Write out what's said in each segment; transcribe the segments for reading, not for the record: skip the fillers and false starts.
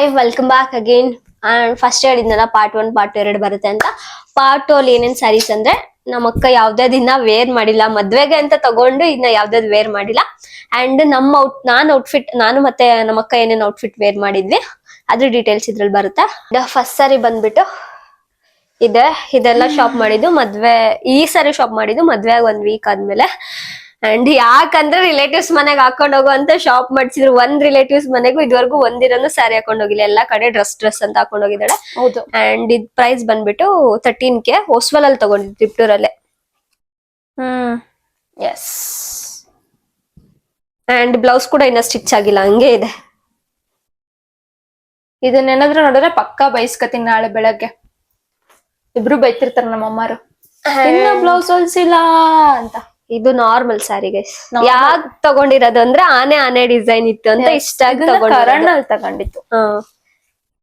Hi welcome back again. First ಹೇಳಿದ್ನಲ್ಲ part 1 part 2 ಬರುತ್ತೆ ಅಂತ. ಪಾರ್ಟ್ 2 ಅಲ್ಲಿ ಏನೇನ್ ಸ್ಯಾರೀಸ್ ಅಂದ್ರೆ ನಮ್ಮ ಅಕ್ಕ ಯಾವ್ದೇ ದಿನ ವೇರ್ ಮಾಡಿಲ್ಲ, ಮದ್ವೆಗೆ ಅಂತ ತಗೊಂಡು ಇನ್ನ ಯಾವ್ದಾದ್ ವೇರ್ ಮಾಡಿಲ್ಲ. ಅಂಡ್ ನಾನು ಮತ್ತೆ ನಮ್ಮ ಅಕ್ಕ ಏನೇನ್ ಔಟ್ಫಿಟ್ ವೇರ್ ಮಾಡಿದ್ವಿ ಅದ್ರ ಡೀಟೇಲ್ಸ್ ಇದ್ರಲ್ಲಿ ಬರುತ್ತೆ. ಫಸ್ಟ್ ಸಾರಿ ಬಂದ್ಬಿಟ್ಟು ಇದೆಲ್ಲ ಶಾಪ್ ಮಾಡಿದ್ದು ಮದ್ವೆ, ಈ ಸಾರಿ ಶಾಪ್ ಮಾಡಿದ್ದು ಮದ್ವೆ 1 ವೀಕ್ ಆದ್ಮೇಲೆ. ಅಂಡ್ ಯಾಕಂದ್ರೆ ರಿಲೇಟಿವ್ಸ್ ಮನೆಗೆ ಹಾಕೊಂಡ್ ಹೋಗುವಂತ ಶಾಪ್ ಮಾಡಿಸಿದ್ರು. ಒಂದ್ ರಿಲೇಟಿವ್ಸ್ ಮನೆಗೂ ಇದುವರೆಗೂ ಒಂದಿರನು ಸ್ಯಾರಿ ಹಾಕೊಂಡ್ ಹೋಗಿಲ್ಲ, ಎಲ್ಲಾ ಕಡೆ ಡ್ರೆಸ್ ಅಂತ ಹಾಕೊಂಡ್ ಹೋಗಿದ್ದಾಳೆ. ಹೌದು. ಅಂಡ್ ಇದ್ ಪ್ರೈಸ್ ಬಂದ್ಬಿಟ್ಟು 13K ಹೊಸ್ವಲ್ ಅಲ್ಲಿ ತಗೊಂಡಿದ್ದು ತಿಪ್ಟೂರಲ್ಲೇ. ಎಸ್. ಅಂಡ್ ಬ್ಲೌಸ್ ಕೂಡ ಇನ್ನ ಸ್ಟಿಚ್ ಆಗಿಲ್ಲ, ಹಂಗೆ ಇದೆ. ಇದನ್ನೇನಾದ್ರೂ ನೋಡಿದ್ರೆ ಪಕ್ಕಾ ಬೈಸ್ಕತೀನಿ ನಾಳೆ ಬೆಳಗ್ಗೆ. ಇಬ್ರು ಬೈತಿರ್ತಾರ ನಮ್ಮಮ್ಮರು, ಇನ್ನ ಬ್ಲೌಸ್ ಹೊಲ್ಸಿಲ್ಲ ಅಂತ. ಇದು ನಾರ್ಮಲ್ ಸ್ಯಾರಿ ಗೈಸ್. ಯಾಕ್ ತಗೊಂಡಿರೋದು ಅಂದ್ರೆ ಆನೆ ಡಿಸೈನ್ ಇತ್ತು ಅಂತ ಇಷ್ಟ ಆಗಿ ಕರಣ್ ತಗೊಂಡಿತ್ತು.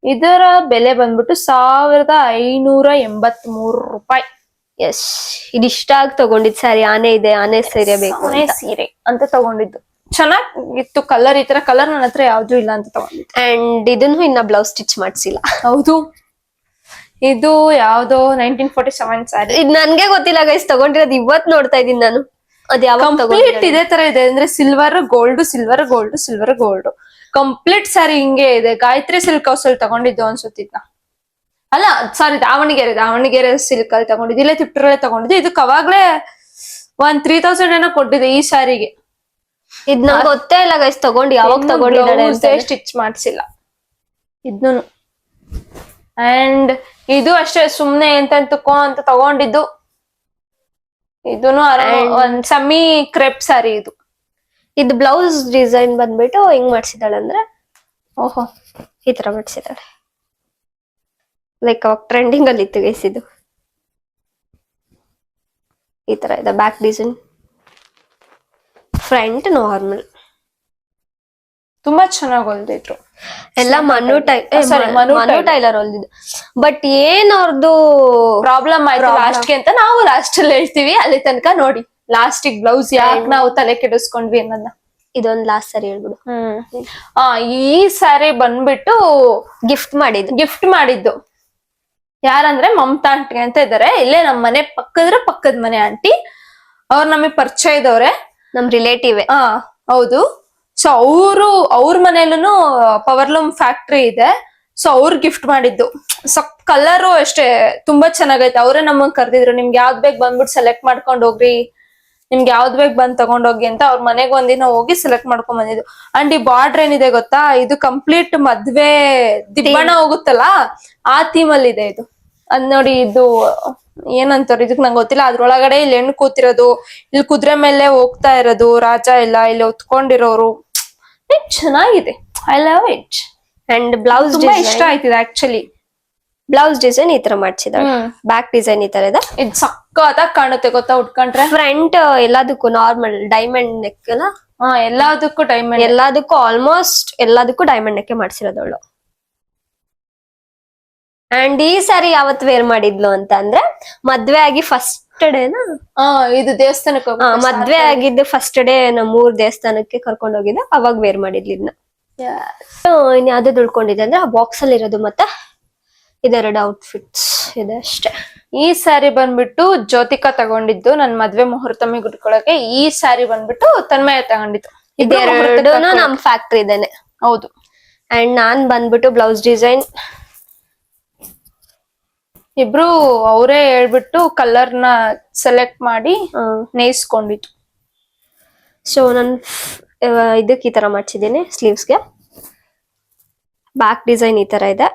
ಇದರ ಬೆಲೆ ಬಂದ್ಬಿಟ್ಟು 1583 ರೂಪಾಯಿ. ಎಸ್, ಇದಿಷ್ಟ ಆಗಿ ತಗೊಂಡಿದ್ ಸ್ಯಾರಿ. ಆನೆ ಇದೆ, ಆನೆ ಸೀರೆ ಬೇಕು, ಆನೆ ಸೀರೆ ಅಂತ ತಗೊಂಡಿದ್ದು. ಚೆನ್ನಾಗಿತ್ತು ಕಲರ್. ಈ ತರ ಕಲರ್ ನನ್ನ ಹತ್ರ ಯಾವ್ದು ಇಲ್ಲ ಅಂತ ತಗೊಂಡಿದ್ದು. ಅಂಡ್ ಇದನ್ನು ಇನ್ನ ಬ್ಲೌಸ್ ಸ್ಟಿಚ್ ಮಾಡ್ಸಿಲ್ಲ. ಹೌದು, ಇದು ಯಾವ್ದೋ 1947 ಸ್ಯಾರಿ. ಇದು ನನ್ಗೆ ಗೊತ್ತಿಲ್ಲ ಗೈಸ್, ತಗೊಂಡಿರೋದು ಇವತ್ ನೋಡ್ತಾ ಇದೀನಿ ನಾನು. ಅದ್ ಯಾವಾಗ ಕಂಪ್ಲೀಟ್ ಇದೇ ತರ ಇದೆ ಅಂದ್ರೆ silver gold silver gold silver gold complete sari ಹಿಂಗೆ ಇದೆ. ಗಾಯತ್ರಿ ಸಿಲ್ಕ್ ಹೌಸ್ ಅಲ್ಲಿ ತಗೊಂಡಿದ್ದು ಅನ್ಸುತ್ತಿದ್ನ, ಅಲ್ಲ ಸಾರಿ ದಾವಣಗೆರೆ ಸಿಲ್ಕ್ ಅಲ್ಲಿ ತಗೊಂಡಿದ್ದು. ಇಲ್ಲೇ ತಿಪ್ಟೂರಲ್ಲೇ ತಗೊಂಡಿದ್ದು. ಇದಕ್ಕೆ ಅವಾಗ್ಲೇ 3000 ಏನೋ ಕೊಟ್ಟಿದೆ ಈ ಸ್ಯಾರಿಗೆ. ಇದ್ ನಂಗೆ ಗೊತ್ತೇ ಇಲ್ಲ ಗೈಸ್, ತಗೊಂಡು ಯಾವಾಗ ತಗೊಂಡಿದ್ದಾಳೆ ಸ್ಟಿಚ್ ಮಾಡ್ಸಿಲ್ಲ ಇದ್ನು. ಅಂಡ್ ಇದು ಅಷ್ಟೇ ಸುಮ್ನೆ ಎಂತೆಂತಕ್ಕೋ ಅಂತ ತಗೊಂಡಿದ್ದು. ಇದೂನು ಒಂದ್ ಸೆಮಿ ಕ್ರೆಪ್ ಸ್ಯಾರಿ ಇದು. ಇದು ಬ್ಲೌಸ್ ಡಿಸೈನ್ ಬಂದ್ಬಿಟ್ಟು ಹಿಂಗ್ ಮಾಡ್ಸಿದಾಳೆ ಅಂದ್ರೆ, ಓಹೋ, ಈ ತರ ಮಾಡ್ಸಿದಾಳೆ. ಲೈಕ್ ಅವಾಗ ಟ್ರೆಂಡಿಂಗ್ ಅಲ್ಲಿ ಇತ್ತು ಗೈಸ್ ಇದು. ಈ ತರ ಇದೆ ಬ್ಯಾಕ್ ಡಿಸೈನ್, ಫ್ರಂಟ್ ನಾರ್ಮಲ್. ತುಂಬಾ ಚೆನ್ನಾಗಿ ಹೊಲ್ದಿದ್ರು ಎಲ್ಲ ಮನು ಟೈಲರ್ ಹೊಲ್ದಿದ್ದು. ಬಟ್ ಏನ್ ಅವ್ರದ್ದು ಪ್ರಾಬ್ಲಮ್ ಆಯ್ತು ಲಾಸ್ಟ್ ಅಂತ ನಾವು ಲಾಸ್ಟ್ ಅಲ್ಲಿ ಹೇಳ್ತೀವಿ. ಅಲ್ಲಿ ತನಕ ನೋಡಿ ಲಾಸ್ಟಿಗೆ ಬ್ಲೌಸ್ ಯಾಕೆ ನಾವು ತಲೆ ಕೆಡಿಸ್ಕೊಂಡ್ವಿ ಅನ್ನೋದನ್ನ. ಇದೊಂದ್ ಲಾಸ್ಟ್ ಸಾರಿ ಹೇಳ್ಬಿಡು. ಈ ಸಾರಿ ಬಂದ್ಬಿಟ್ಟು ಗಿಫ್ಟ್ ಮಾಡಿದ್ದು ಯಾರಂದ್ರೆ ಮಮತಾ ಆಂಟಿ ಅಂತ ಇದಾರೆ. ಇಲ್ಲೇ ನಮ್ ಮನೆ ಪಕ್ಕದ ಮನೆ ಆಂಟಿ. ಅವ್ರು ನಮಗೆ ಪರಿಚಯ ಇದ್ದವ್ರೆ, ನಮ್ ರಿಲೇಟಿವ್. ಹೌದು. ಸೊ ಅವ್ರ ಮನೇಲೂ ಪವರ್ಲೂಮ್ ಫ್ಯಾಕ್ಟ್ರಿ ಇದೆ. ಸೊ ಅವ್ರು ಗಿಫ್ಟ್ ಮಾಡಿದ್ದು. ಕಲರು ಅಷ್ಟೇ ತುಂಬಾ ಚೆನ್ನಾಗೈತೆ. ಅವರೇ ನಮಗ್ ಕರ್ದಿದ್ರು, ನಿಮ್ಗೆ ಯಾವ್ದ್ ಬೇಕ್ ಬಂದ್ಬಿಟ್ಟು ಸೆಲೆಕ್ಟ್ ಮಾಡ್ಕೊಂಡ್ ಹೋಗ್ರಿ, ನಿಮ್ಗೆ ಯಾವ್ದ್ ಬೇಕ್ ಬಂದ್ ತಗೊಂಡೋಗಿ ಅಂತ. ಅವ್ರ ಮನೆಗ್ ಒಂದಿನ ಹೋಗಿ ಸೆಲೆಕ್ಟ್ ಮಾಡ್ಕೊಂಡ್ ಬಂದಿದ್ದು. ಅಂಡ್ ಈ ಬಾರ್ಡರ್ ಏನಿದೆ ಗೊತ್ತಾ, ಇದು ಕಂಪ್ಲೀಟ್ ಮದ್ವೆ ದಿಬ್ಬಣ ಹೋಗುತ್ತಲ್ಲ ಆ ಥೀಮ್ ಅಲ್ಲಿ ಇದೆ ಇದು. ಅದ್ ನೋಡಿ, ಇದು ಏನಂತಾರ ಇದಕ್ ನಂಗೆ ಗೊತ್ತಿಲ್ಲ. ಅದ್ರೊಳಗಡೆ ಇಲ್ಲಿ ಹೆಣ್ಣು ಕೂತಿರೋದು, ಇಲ್ಲಿ ಕುದುರೆ ಮೇಲೆ ಹೋಗ್ತಾ ಇರೋದು ರಾಜ ಎಲ್ಲ, ಇಲ್ಲಿ ಹೊತ್ಕೊಂಡಿರೋರು. ಚೆನ್ನಾಗಿದೆ, I love it. And blouse ತುಂಬಾ ಇಷ್ಟ ಆಯ್ತಿದೆ ಆಕ್ಚುಲಿ. ಬ್ಲೌಸ್ ಡಿಸೈನ್ ಈ ತರ ಮಾಡ್ಸಿದಾಳೆ. ಬ್ಯಾಕ್ ಡಿಸೈನ್ ಈ ತರ ಇದೆ. ಇದು ಸಕ್ಕತ್ತಾಗಿ ಕಾಣುತ್ತೆ ಗೊತ್ತಾ ಉಟ್ಕೊಂಡ್ರೆ. ಫ್ರಂಟ್ ಎಲ್ಲದಕ್ಕೂ ನಾರ್ಮಲ್ ಡೈಮಂಡ್ ನೆಕ್ ಅಲ್ಲ. ಎಲ್ಲದಕ್ಕೂ ಡೈಮಂಡ್, ಎಲ್ಲದಕ್ಕೂ ಆಲ್ಮೋಸ್ಟ್ ಎಲ್ಲದಕ್ಕೂ ಡೈಮಂಡ್ ನೆಕ್ ಮಾಡ್ಸಿರೋದವಳು. ಅಂಡ್ ಈ ಸಾರಿ ಯಾವತ್ ವೇರ್ ಮಾಡಿದ್ಲು ಅಂತ ಅಂದ್ರೆ, ಮದ್ವೆ ಆಗಿ ಫಸ್ಟ್ ಡೇನಾ, ಇದು ದೇವಸ್ಥಾನಕ್ಕೆ ಮದ್ವೆ ಆಗಿದ್ದು ಫಸ್ಟ್ ಡೇ ನಮ್ಮೂರ್ ದೇವಸ್ಥಾನಕ್ಕೆ ಕರ್ಕೊಂಡ್ ಹೋಗಿದ್ದೆ, ಅವಾಗ ವೇರ್ ಮಾಡಿದ್ಲು ಇದನ್ನ. ಇನ್ ಯಾವ್ದು ಉಳ್ಕೊಂಡಿದೆ ಅಂದ್ರೆ ಆ ಬಾಕ್ಸ್ ಅಲ್ಲಿ ಇರೋದು ಮತ್ತೆ ಇದೆರಡು ಔಟ್ಫಿಟ್ಸ್ ಇದೆ ಅಷ್ಟೇ. ಈ ಸ್ಯಾರಿ ಬಂದ್ಬಿಟ್ಟು ಜ್ಯೋತಿಕಾ ತಗೊಂಡಿದ್ದು ನನ್ ಮದ್ವೆ ಮುಹೂರ್ತಮಿಗೆ ಉಟ್ಕೊಳಕ್ಕೆ. ಈ ಸ್ಯಾರಿ ಬಂದ್ಬಿಟ್ಟು ತನ್ಮಯ ತಗೊಂಡಿದ್ದು. ಇದೆರಡು ನಮ್ ಫ್ಯಾಕ್ಟ್ರಿ ಇದೇನೆ. ಹೌದು. ಅಂಡ್ ನಾನ್ ಬಂದ್ಬಿಟ್ಟು ಬ್ಲೌಸ್ ಡಿಸೈನ್ ಇಬ್ರು ಅವರೇ ಹೇಳ್ಬಿಟ್ಟು ಕಲರ್ನ ಸೆಲೆಕ್ಟ್ ಮಾಡಿ ನೇಯಿಸ್ಕೊಂಡಿತ್ತು. ಸೊ ನನ್ ಇದಕ್ಕೆ ಈ ತರ ಮಾಡ್ಸಿದ್ದೀನಿ ಸ್ಲೀವ್ಸ್ಗೆ. ಬ್ಯಾಕ್ ಡಿಸೈನ್ ಈ ತರ ಇದೆ,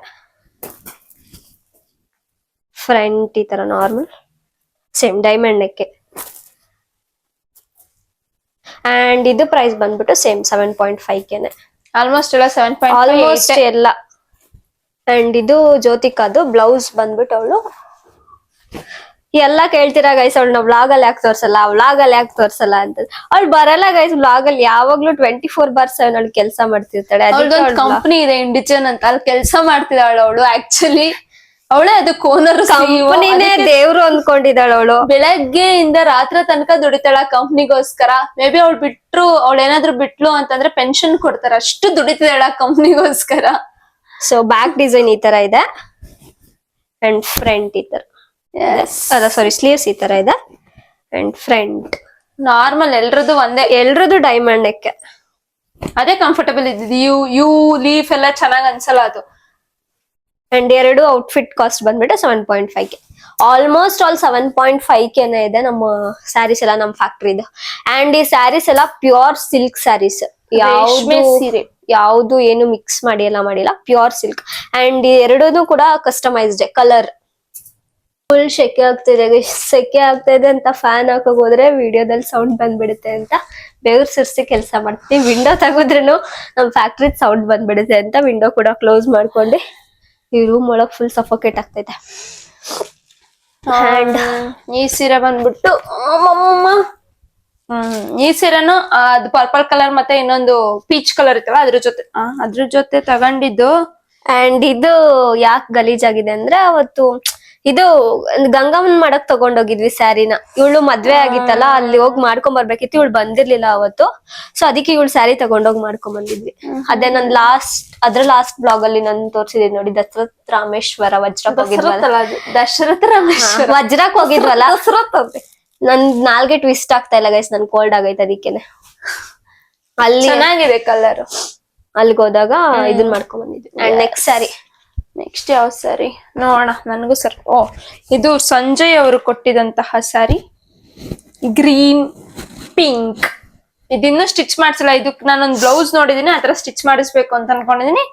ಫ್ರಂಟ್ ಈ ತರ normal same diamond neck. And ಇದು ಪ್ರೈಸ್ ಬಂದ್ಬಿಟ್ಟು ಸೇಮ್ 7.5K. ಆಲ್ಮೋಸ್ಟ್ ಎಲ್ಲ 7.5 ಆಲ್ಮೋಸ್ಟ್ ಎಲ್ಲ. ಅಂಡ್ ಇದು ಜ್ಯೋತಿಕಾದು ಬ್ಲೌಸ್ ಬಂದ್ಬಿಟ್ಟು ಅವಳು ಎಲ್ಲ ಕೇಳ್ತೀರಾ ಗೈಸ್, ಅವಳು ನಾವು ವ್ಲಾಗ್ ಅಲ್ಲಿ ಯಾಕೆ ತೋರ್ಸಲ್ಲ ಅಂತ. ಅವಳು ಬರಲ್ಲ ಗೈಸ್ ವ್ಲಾಗ್ ಅಲ್ಲಿ, ಯಾವಾಗ್ಲೂ 24/7 ಅವಳು ಕೆಲಸ ಮಾಡ್ತಿರ್ತಾಳೆ. ಕಂಪ್ನಿ ಇದೆ ಇಂಡಿಜನ್ ಅಂತ, ಅಲ್ಲಿ ಕೆಲಸ ಮಾಡ್ತಿದ್ದಾಳೆ ಅವಳು. ಆಕ್ಚುಲಿ ಅವಳೇ ಅದಕ್ಕೆ ಓನರ್. ಕಂಪನಿನೇ ದೇವ್ರು ಅಂದ್ಕೊಂಡಿದ್ದಾಳ ಅವಳು. ಬೆಳಗ್ಗೆಯಿಂದ ರಾತ್ರಿ ತನಕ ದುಡಿತಾಳ ಕಂಪ್ನಿಗೋಸ್ಕರ. ಮೇ ಬಿ ಅವಳೇನಾದ್ರೂ ಬಿಟ್ಲು ಅಂತಂದ್ರೆ ಪೆನ್ಷನ್ ಕೊಡ್ತಾರ, ಅಷ್ಟು ದುಡಿತಿದ್ದಾಳ ಕಂಪ್ನಿಗೋಸ್ಕರ. ಸೊ ಬ್ಯಾಕ್ ಡಿಸೈನ್ ಈ ತರ ಇದೆ ಅಂಡ್ ಫ್ರಂಟ್ ಈ ತರ ಅಲ್ಲ ಸಾರಿ ಸ್ಲೀವ್ಸ್ ಈ ತರ ಇದೆ ಅಂಡ್ ಫ್ರಂಟ್ ನಾರ್ಮಲ್ ಎಲ್ರದ್ದು ಒಂದೇ, ಎಲ್ರದ್ದು ಡೈಮಂಡ್ ನೆಕ್. ಅದೇ ಕಂಫರ್ಟಬಲ್ ಇದ್ದಿದ್ದು. ಯು ಲೀಫ್ ಎಲ್ಲ ಚೆನ್ನಾಗ್ ಅನ್ಸಲ್ಲ ಅದು. ಅಂಡ್ ಎರಡು ಔಟ್ಫಿಟ್ ಕಾಸ್ಟ್ ಬಂದ್ಬಿಟ್ಟು 7.5K. ಆಲ್ಮೋಸ್ಟ್ ಆಲ್ 7.5K ಇದೆ ನಮ್ಮ ಸ್ಯಾರೀಸ್ ಎಲ್ಲ ನಮ್ಮ ಫ್ಯಾಕ್ಟ್ರಿ ಇದೆ. ಅಂಡ್ ಈ ಸ್ಯಾರೀಸ್ ಎಲ್ಲ ಪ್ಯೂರ್ ಸಿಲ್ಕ್ ಸ್ಯಾರೀಸ್, ರೇಷ್ಮೆ ಸೀರೆ. ಯಾವ್ದು ಏನು ಮಿಕ್ಸ್ ಮಾಡಿಲ್ಲ ಪ್ಯೂರ್ ಸಿಲ್ಕ್. ಅಂಡ್ ಎರಡೂ ಕೂಡ ಕಸ್ಟಮೈಸ್ಡ್ ಕಲರ್. ಫುಲ್ ಸೆಕೆ ಆಗ್ತಿದೆ, ಸೆಕೆ ಆಗ್ತಾ ಇದೆ ಅಂತ ಫ್ಯಾನ್ ಹಾಕೋಕ್ ಹೋದ್ರೆ ವಿಡಿಯೋದಲ್ಲಿ ಸೌಂಡ್ ಬಂದ್ಬಿಡುತ್ತೆ ಅಂತ ಬೆವ್ರು ಸುರ್ಸಿ ಕೆಲಸ ಮಾಡ್ತೀವಿ. ವಿಂಡೋ ತೆಗೆದ್ರೂ ನಮ್ ಫ್ಯಾಕ್ಟ್ರಿ ಸೌಂಡ್ ಬಂದ್ಬಿಡುತ್ತೆ ಅಂತ ವಿಂಡೋ ಕೂಡ ಕ್ಲೋಸ್ ಮಾಡ್ಕೊಂಡು ಈ ರೂಮ್ ಒಳಗ್ ಫುಲ್ ಸಫೋಕೇಟ್ ಆಗ್ತೈತೆ. ಅಂಡ್ ಈ ಸೀರೆ ಬಂದ್ಬಿಟ್ಟು ಈ ಸೀರೆನು ಅದು ಪರ್ಪಲ್ ಕಲರ್ ಮತ್ತೆ ಇನ್ನೊಂದು ಪೀಚ್ ಕಲರ್ ಇತ್ತಲ್ಲ ಅದ್ರ ಜೊತೆ ತಗೊಂಡಿದ್ದು. ಅಂಡ್ ಇದು ಯಾಕೆ ಗಲೀಜಾಗಿದೆ ಅಂದ್ರೆ ಅವತ್ತು ಇದು ಗಂಗಮ್ಮನ್ ಮಾಡಕ್ ತಗೊಂಡೋಗಿದ್ವಿ ಸ್ಯಾರಿನ. ಇವಳು ಮದ್ವೆ ಆಗಿತ್ತಲ್ಲ, ಅಲ್ಲಿ ಹೋಗಿ ಮಾಡ್ಕೊಂಡ್ ಬರ್ಬೇಕಿತ್ತು, ಇವಳು ಬಂದಿರ್ಲಿಲ್ಲ ಅವತ್ತು. ಸೊ ಅದಕ್ಕೆ ಇವಳು ಸ್ಯಾರಿ ತಗೊಂಡೋಗಿ ಮಾಡ್ಕೊಂಡ್ ಬಂದಿದ್ವಿ. ಅದೇ ನನ್ ಲಾಸ್ಟ್ ಬ್ಲಾಗ್ ಅಲ್ಲಿ ನಾನು ತೋರ್ಸಿದೀನಿ ನೋಡಿ, ದಸರಥ್ ರಾಮೇಶ್ವರ ವಜ್ರಕ್ ಹೋಗಿದ್ವಲ್ಲ, ದಶರಥ ರಾಮೇಶ್ವರ ವಜ್ರಕ್ ಹೋಗಿದ್ವಲ್ಲ, ನನ್ ನಾಲ್ಗೆ ಟ್ವಿಸ್ಟ್ ಆಗ್ತಾ ಇಲ್ಲ ಗೈಸ್, ನನ್ ಕೋಲ್ಡ್ ಆಗೈತೆ ಅದಕ್ಕೇನೆ. ಅಲ್ಲಿ ಚೆನ್ನಾಗಿದೆ ಕಲರ್. ಅಲ್ಲಿಗೆ ಹೋದಾಗ ಇದನ್ ಮಾಡ್ಕೊಂಡ್ ಬಂದಿದ್ವಿ. ಅಂಡ್ ನೆಕ್ಸ್ಟ್ ಯಾವ ಸ್ಯಾರಿ ನೋಡೋಣ. ನನಗೂ ಸರ್ ಇದು ಸಂಜಯ್ ಅವರು ಕೊಟ್ಟಿದಂತಹ ಸ್ಯಾರಿ, ಗ್ರೀನ್ ಪಿಂಕ್. ಇದಿನ್ನೂ ಸ್ಟಿಚ್ ಮಾಡ್ಸಿಲ್ಲ. ಇದಕ್ ನಾನೊಂದು ಬ್ಲೌಸ್ ನೋಡಿದೀನಿ, ಆತರ ಸ್ಟಿಚ್ ಮಾಡಿಸ್ಬೇಕು ಅಂತ ಅನ್ಕೊಂಡಿದೀನಿ.